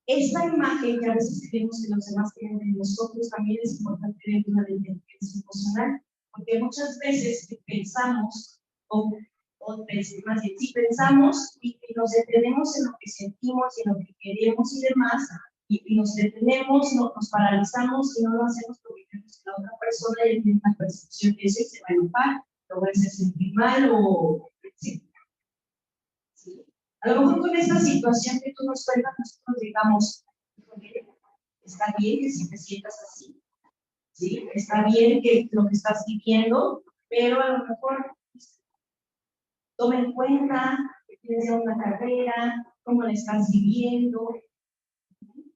esta imagen que a veces queremos que los demás tienen de nosotros también es importante dentro de la inteligencia emocional, porque muchas veces pensamos, o más bien, si pensamos y nos detenemos en lo que sentimos y en lo que queremos y demás, y nos detenemos, nos paralizamos y no lo hacemos porque queremos que la otra persona ya tiene una percepción de eso y se va a enojar, lo va a hacer sentir mal o etc. ¿Sí? A lo mejor con esta situación que tú nos cuentas, nosotros digamos, está bien que si te sientas así, ¿sí? Está bien que lo que estás viviendo, pero a lo mejor toma en cuenta que tienes ya una carrera, cómo la estás viviendo.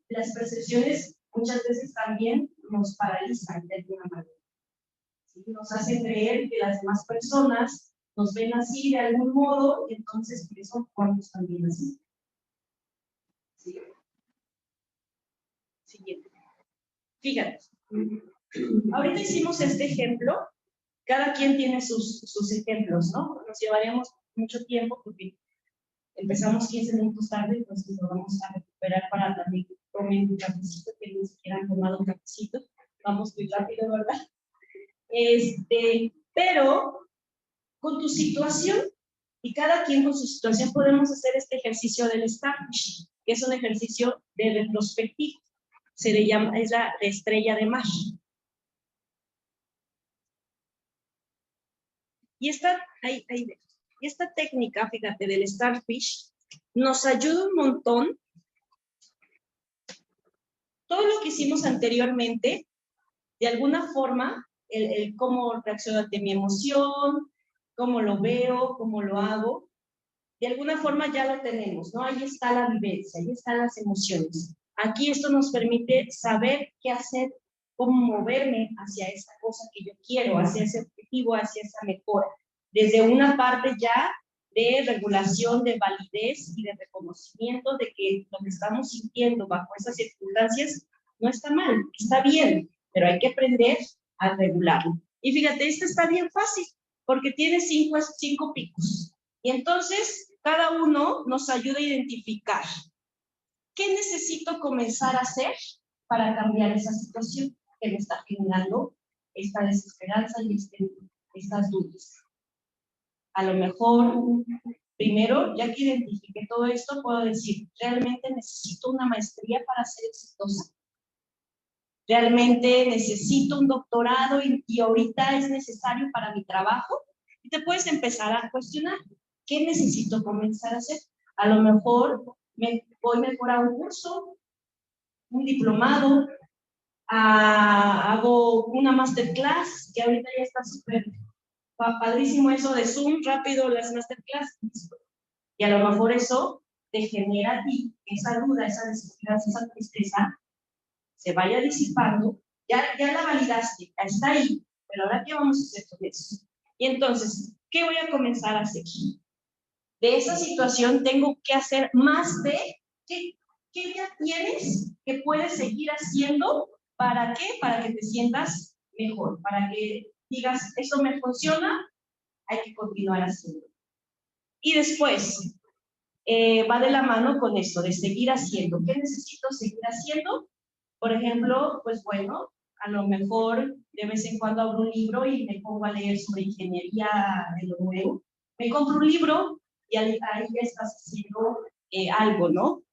Las percepciones muchas veces también nos paralizan de alguna manera. ¿Sí? Nos hacen creer que las demás personas nos ven así de algún modo y entonces por eso actuamos también así. ¿Sí? Siguiente. Fíjate, ahorita hicimos este ejemplo, cada quien tiene sus ejemplos, ¿no? Nos llevaríamos mucho tiempo porque empezamos 15 minutos tarde, entonces lo vamos a recuperar para también comer un cafecito, que ni siquiera han tomado un cafecito. Vamos muy rápido, ¿verdad? Pero con tu situación, y cada quien con su situación, podemos hacer este ejercicio del Starfish, que es un ejercicio de retrospectiva. Se le llama, es la estrella de mar. Y esta técnica, fíjate, del Starfish, nos ayuda un montón. Todo lo que hicimos anteriormente, de alguna forma, el cómo reacciono ante mi emoción, cómo lo veo, cómo lo hago, de alguna forma ya lo tenemos, ¿no? Ahí está la vivencia, ahí están las emociones. Aquí esto nos permite saber qué hacer, cómo moverme hacia esa cosa que yo quiero, hacia ese objetivo, hacia esa mejora. Desde una parte ya de regulación, de validez y de reconocimiento de que lo que estamos sintiendo bajo esas circunstancias no está mal, está bien, pero hay que aprender a regularlo. Y fíjate, esta está bien fácil, porque tiene cinco picos. Y entonces, cada uno nos ayuda a identificar qué necesito comenzar a hacer para cambiar esa situación que me está generando esta desesperanza y estas dudas. A lo mejor, primero, ya que identifique todo esto, puedo decir, ¿realmente necesito una maestría para ser exitosa? ¿Realmente necesito un doctorado y ahorita es necesario para mi trabajo? Y te puedes empezar a cuestionar, ¿qué necesito comenzar a hacer? A lo mejor me voy mejor a un curso, un diplomado, hago una masterclass, que ahorita ya está súper padrísimo eso de Zoom, rápido las masterclass, y a lo mejor eso te genera a ti esa duda, esa desesperanza, esa tristeza, se vaya disipando, ya la validaste, ya está ahí, pero ahora ¿qué vamos a hacer con eso? Y entonces, ¿qué voy a comenzar a hacer? De esa situación tengo que hacer más de ¿qué ya tienes que puedes seguir haciendo? ¿Para qué? Para que te sientas mejor, para que digas, eso me funciona, hay que continuar haciendo. Y después, va de la mano con esto, de seguir haciendo. ¿Qué necesito seguir haciendo? Por ejemplo, pues bueno, a lo mejor de vez en cuando abro un libro y me pongo a leer sobre ingeniería de lo nuevo. Me compro un libro y ahí ya estás haciendo algo, ¿no?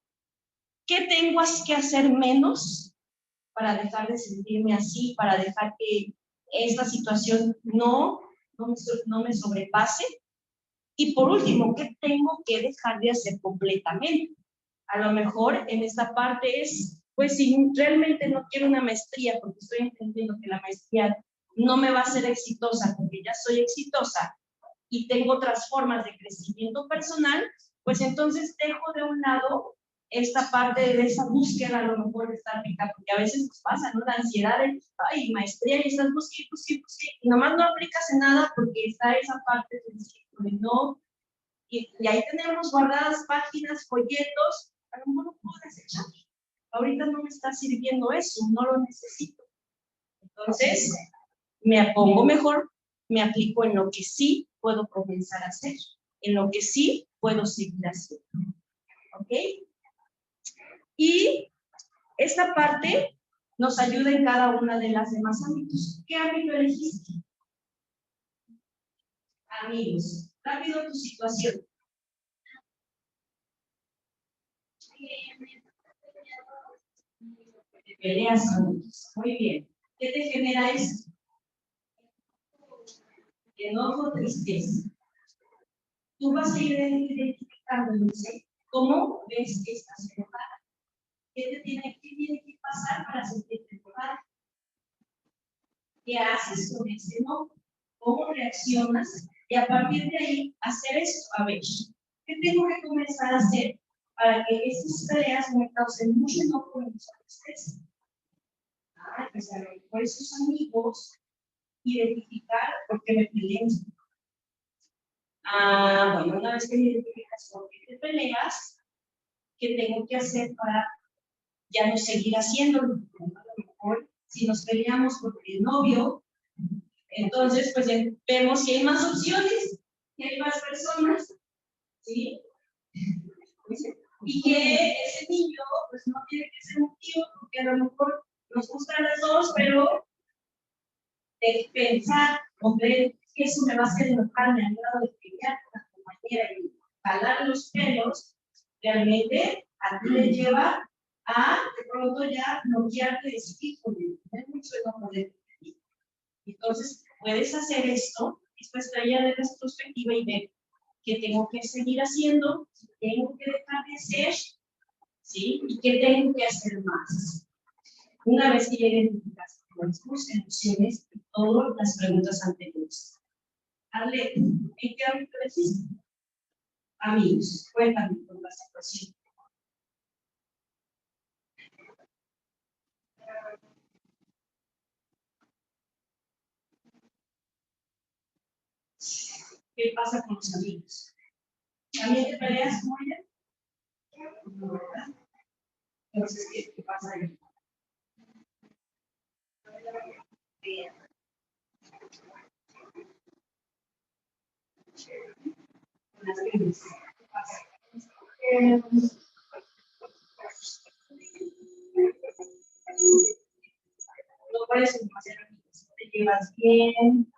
¿Qué tengo que hacer menos para dejar de sentirme así, para dejar que esta situación no me sobrepase? Y por último, ¿qué tengo que dejar de hacer completamente? A lo mejor en esta parte es, pues si realmente no quiero una maestría, porque estoy entendiendo que la maestría no me va a ser exitosa, porque ya soy exitosa y tengo otras formas de crecimiento personal, pues entonces dejo de un lado esta parte de esa búsqueda, a lo mejor de estar rica, porque a veces nos pasa, ¿no? La ansiedad de, ay, maestría, y estás buscando, y nomás no aplicas en nada porque está esa parte de no, y ahí tenemos guardadas páginas, folletos, a lo mejor no puedo desechar. Ahorita no me está sirviendo eso, no lo necesito. Entonces, me pongo mejor, me aplico en lo que sí puedo comenzar a hacer, en lo que sí puedo seguir haciendo. ¿Ok? Y esta parte nos ayuda en cada una de las demás ámbitos. ¿Qué ámbito elegiste? Amigos, rápido tu situación. Te peleas, amigos. Muy bien. ¿Qué te genera esto? Enojo, tristeza. Tú vas a ir identificando, Dulce, cómo ves que estás enojada. ¿Qué tiene que pasar para sentirte enojada? ¿Qué haces con ese enojo? ¿Cómo reaccionas? Y a partir de ahí, hacer esto. A ver, ¿qué tengo que comenzar a hacer para que estas tareas me causen mucho enojo y mucha tristeza? Pues a lo mejor esos amigos, identificar por qué me pelean. Bueno, una vez que identificas por qué te peleas, ¿qué tengo que hacer para ya no seguir haciéndolo? A lo mejor, si nos peleamos porque el novio, entonces pues vemos que hay más opciones, que hay más personas, ¿sí? Y que ese niño pues no tiene que ser motivo, porque a lo mejor nos gustan las dos, pero de pensar o ver que eso me va a hacer enojarme al grado de pelear con la compañera y jalar los pelos, realmente a ti le lleva a de pronto ya bloquearte y decir, no es mucho enojo de ti. Entonces, puedes hacer esto, esta estrella de retrospectiva y ver qué tengo que seguir haciendo, qué tengo que dejar de hacer, ¿sí? Y qué tengo que hacer más. Una vez que ya identificas tus emociones y todas las preguntas anteriores. Arlet, ¿en qué ámbito elegiste? Amigos, cuéntame con la situación. ¿Qué pasa con los amigos? ¿También te peleas con ella? No, ¿verdad? Entonces, ¿qué pasa ahí? Las veces, ¿qué pasa? No puedes hacer amigos, no te llevas bien.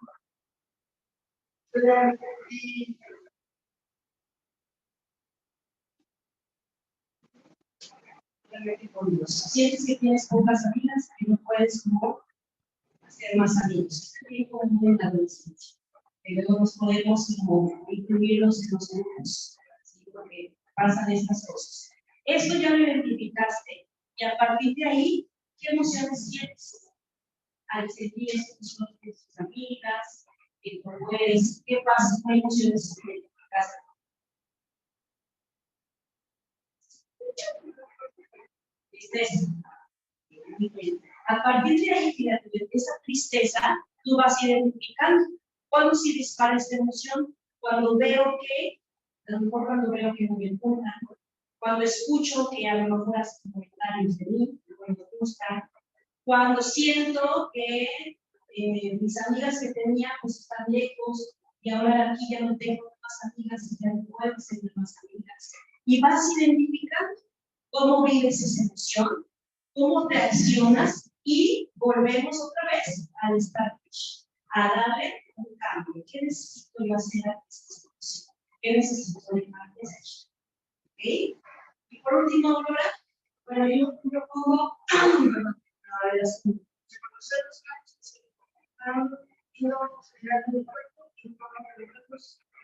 Sientes que tienes pocas amigas y no puedes como hacer más amigos. Es bien común en la adolescencia. Luego nos podemos como incluirlos en los grupos, ¿sí? Porque pasan estas cosas. Esto ya lo identificaste y a partir de ahí, ¿qué emociones tienes? Al sentir esto de tus amigas, pues, ¿qué pasa? ¿Qué emociones identificaste? Tristeza. A partir de ahí, fíjate, esa tristeza, tú vas identificando. ¿Cuándo se dispara esta emoción? Cuando veo que, a lo mejor cuando veo que no me importa, cuando escucho que a lo mejor hacen comentarios de mí, no me gusta, cuando siento que mis amigas que tenía pues están lejos y ahora aquí ya no tengo más amigas y ya no puedo tener más amigas. Y vas identificando cómo vives esa emoción, cómo reaccionas y volvemos otra vez al starfish, a darle un cambio. ¿Qué necesito yo hacer a esta situación? ¿Qué necesito dejar de hacer? ¿Ok? Y por último, Aurora, bueno, yo propongo reconocer los cambios, y no generar un cuerpo y no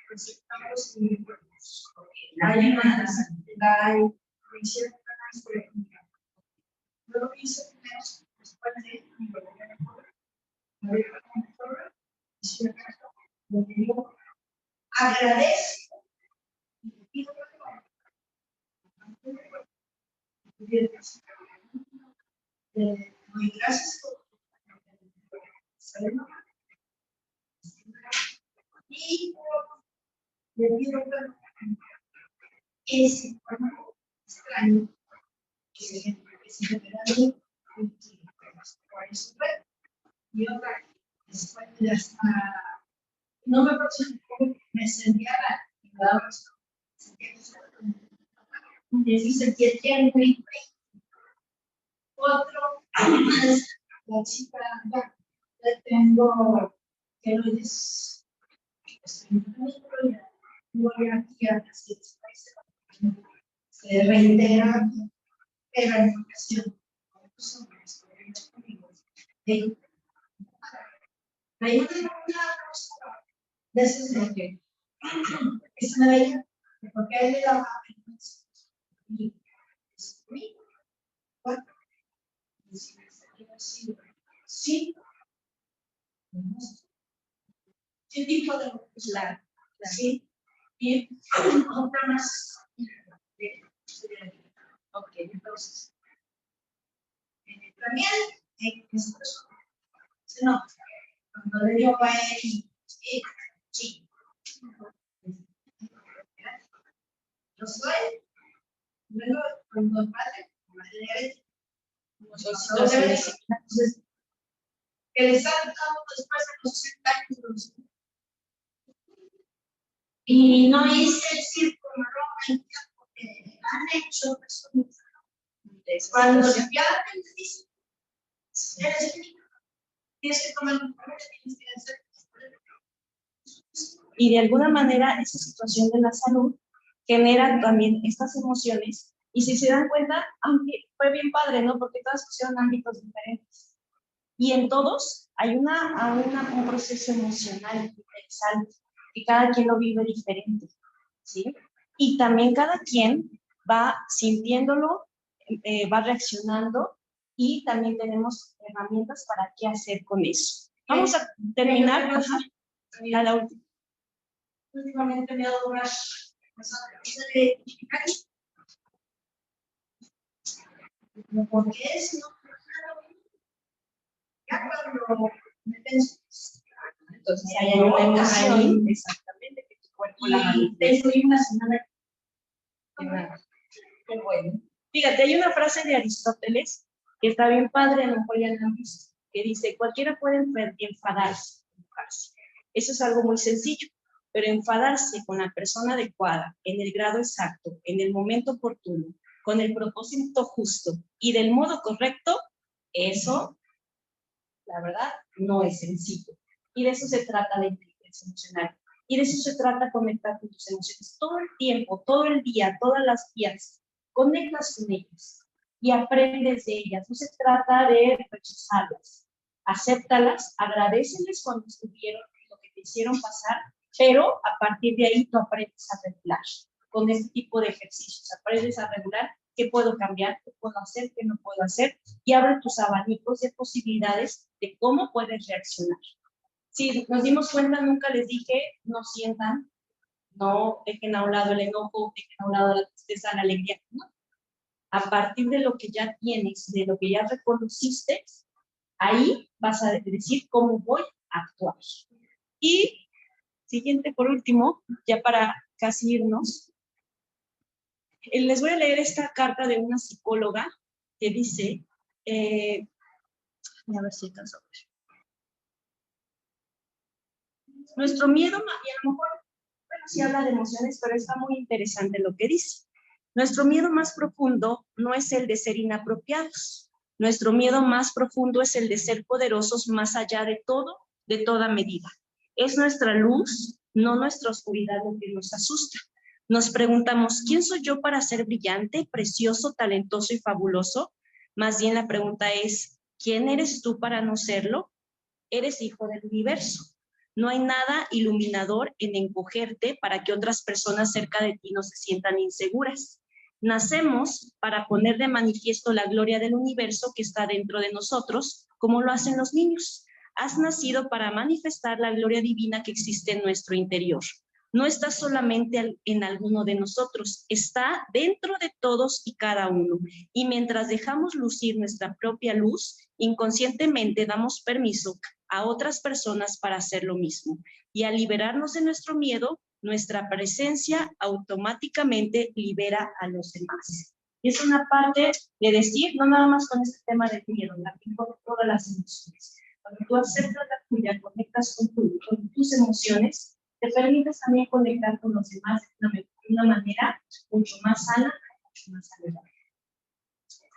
presentamos en cuerpos. Hay una la iniciativa por ejemplo. Luego hice después de mi agradezco y pido perdón. Muy gracias por y le pido perdón. Ese extraño que se genera de y otra después de hasta no me acuerdo me sentía sentía que otro la chica ya tengo que no es voy aquí a las se reitera pero en ocasión hay una cosa de esos de que es una bella porque él le daba y sí ¿qué tipo de la sí y otra más ok entonces también nosotros no cuando le digo a él sí yo soy luego cuando el padre entonces que les ha dado después de los 60 años y no hice el círculo marrón porque han hecho personas cuando ya te dicen eres tienes que tomar un papel, tienes que hacer y de alguna manera esa situación de la salud genera también estas emociones y si se dan cuenta, aunque fue bien padre, ¿no? Porque todas pusieron ámbitos diferentes y en todos hay un proceso emocional interesante que cada quien lo vive diferente, ¿sí? Y también cada quien va sintiéndolo, va reaccionando y también tenemos herramientas para qué hacer con eso. Vamos a terminar a la última. Últimamente me ha dado una de porque es no ya cuando me pienso entonces hay una emoción exactamente que tu cuerpo la tengo una semana qué bueno. Fíjate, hay una frase de Aristóteles que está bien padre, a lo mejor ya la han visto, que dice, cualquiera puede enfadarse, enojarse. Eso es algo muy sencillo, pero enfadarse con la persona adecuada, en el grado exacto, en el momento oportuno, con el propósito justo y del modo correcto, eso, la verdad, no es sencillo. Y de eso se trata la inteligencia emocional. Y de eso se trata conectar con tus emociones. Todo el tiempo, todo el día, todas las días, conectas con ellas y aprendes de ellas. No se trata de rechazarlas. Acéptalas, agradéceles cuando estuvieron, lo que te hicieron pasar, pero a partir de ahí tú aprendes a regular con este tipo de ejercicios. Aprendes a regular qué puedo cambiar, qué puedo hacer, qué no puedo hacer, y abre tus abanicos de posibilidades de cómo puedes reaccionar. Si nos dimos cuenta, nunca les dije, no sientan, no dejen a un lado el enojo, dejen a un lado la tristeza, la alegría, ¿no? A partir de lo que ya tienes, de lo que ya reconociste, ahí vas a decir cómo voy a actuar. Y siguiente, por último, ya para casi irnos, les voy a leer esta carta de una psicóloga que dice, a ver si alcanzo a ver. Nuestro miedo, y a lo mejor, bueno, sí habla de emociones, pero está muy interesante lo que dice. Nuestro miedo más profundo no es el de ser inapropiados. Nuestro miedo más profundo es el de ser poderosos más allá de todo, de toda medida. Es nuestra luz, no nuestra oscuridad lo que nos asusta. Nos preguntamos, ¿quién soy yo para ser brillante, precioso, talentoso y fabuloso? Más bien la pregunta es, ¿quién eres tú para no serlo? Eres hijo del universo. No hay nada iluminador en encogerte para que otras personas cerca de ti no se sientan inseguras. Nacemos para poner de manifiesto la gloria del universo que está dentro de nosotros, como lo hacen los niños. Has nacido para manifestar la gloria divina que existe en nuestro interior. No está solamente en alguno de nosotros, está dentro de todos y cada uno. Y mientras dejamos lucir nuestra propia luz, inconscientemente damos permiso a otras personas para hacer lo mismo. Y al liberarnos de nuestro miedo, nuestra presencia automáticamente libera a los demás. Y es una parte de decir, no nada más con este tema del miedo, con todas las emociones. Cuando tú aceptas la tuya, conectas con tus emociones, te permites también conectar con los demás de una manera mucho más sana, mucho más saludable.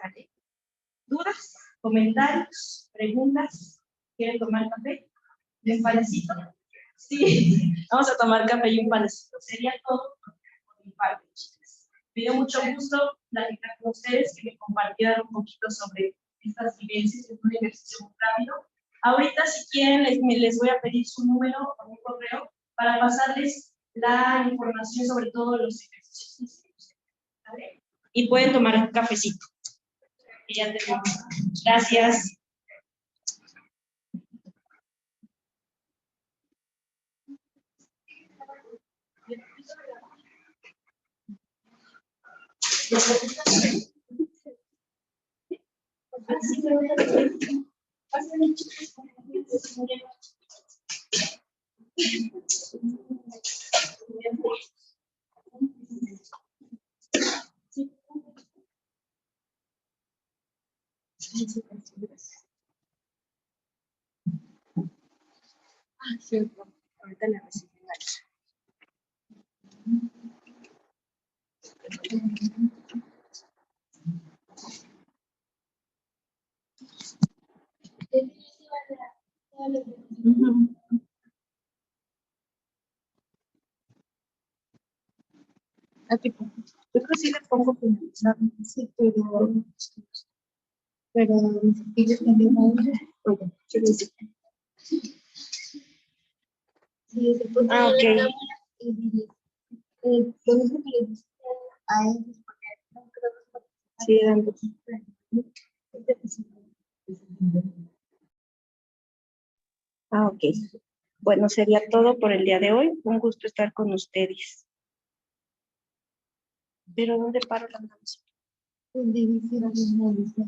¿Vale? ¿Dudas? ¿Comentarios? ¿Preguntas? ¿Quieren tomar café? ¿Y un panecito? Sí, vamos a tomar café y un panecito. Sería todo por mi parte, chicas. Me dio mucho gusto platicar con ustedes, que me compartieran un poquito sobre estas vivencias. Es un ejercicio muy rápido. Ahorita, si quieren, les voy a pedir su número o un correo para pasarles la información sobre todo los ejercicios. ¿Vale? Y pueden tomar un cafecito. Y ya tenemos. Gracias. Sí, ahorita le recibo. Yo creo que sí le pongo finalizar, sí, pero ellos también van a ok. Lo mismo que les dije a ellos, sí, ok. Bueno, sería todo por el día de hoy. Un gusto estar con ustedes. ¿Pero dónde paro la música? Donde dice la misma lista.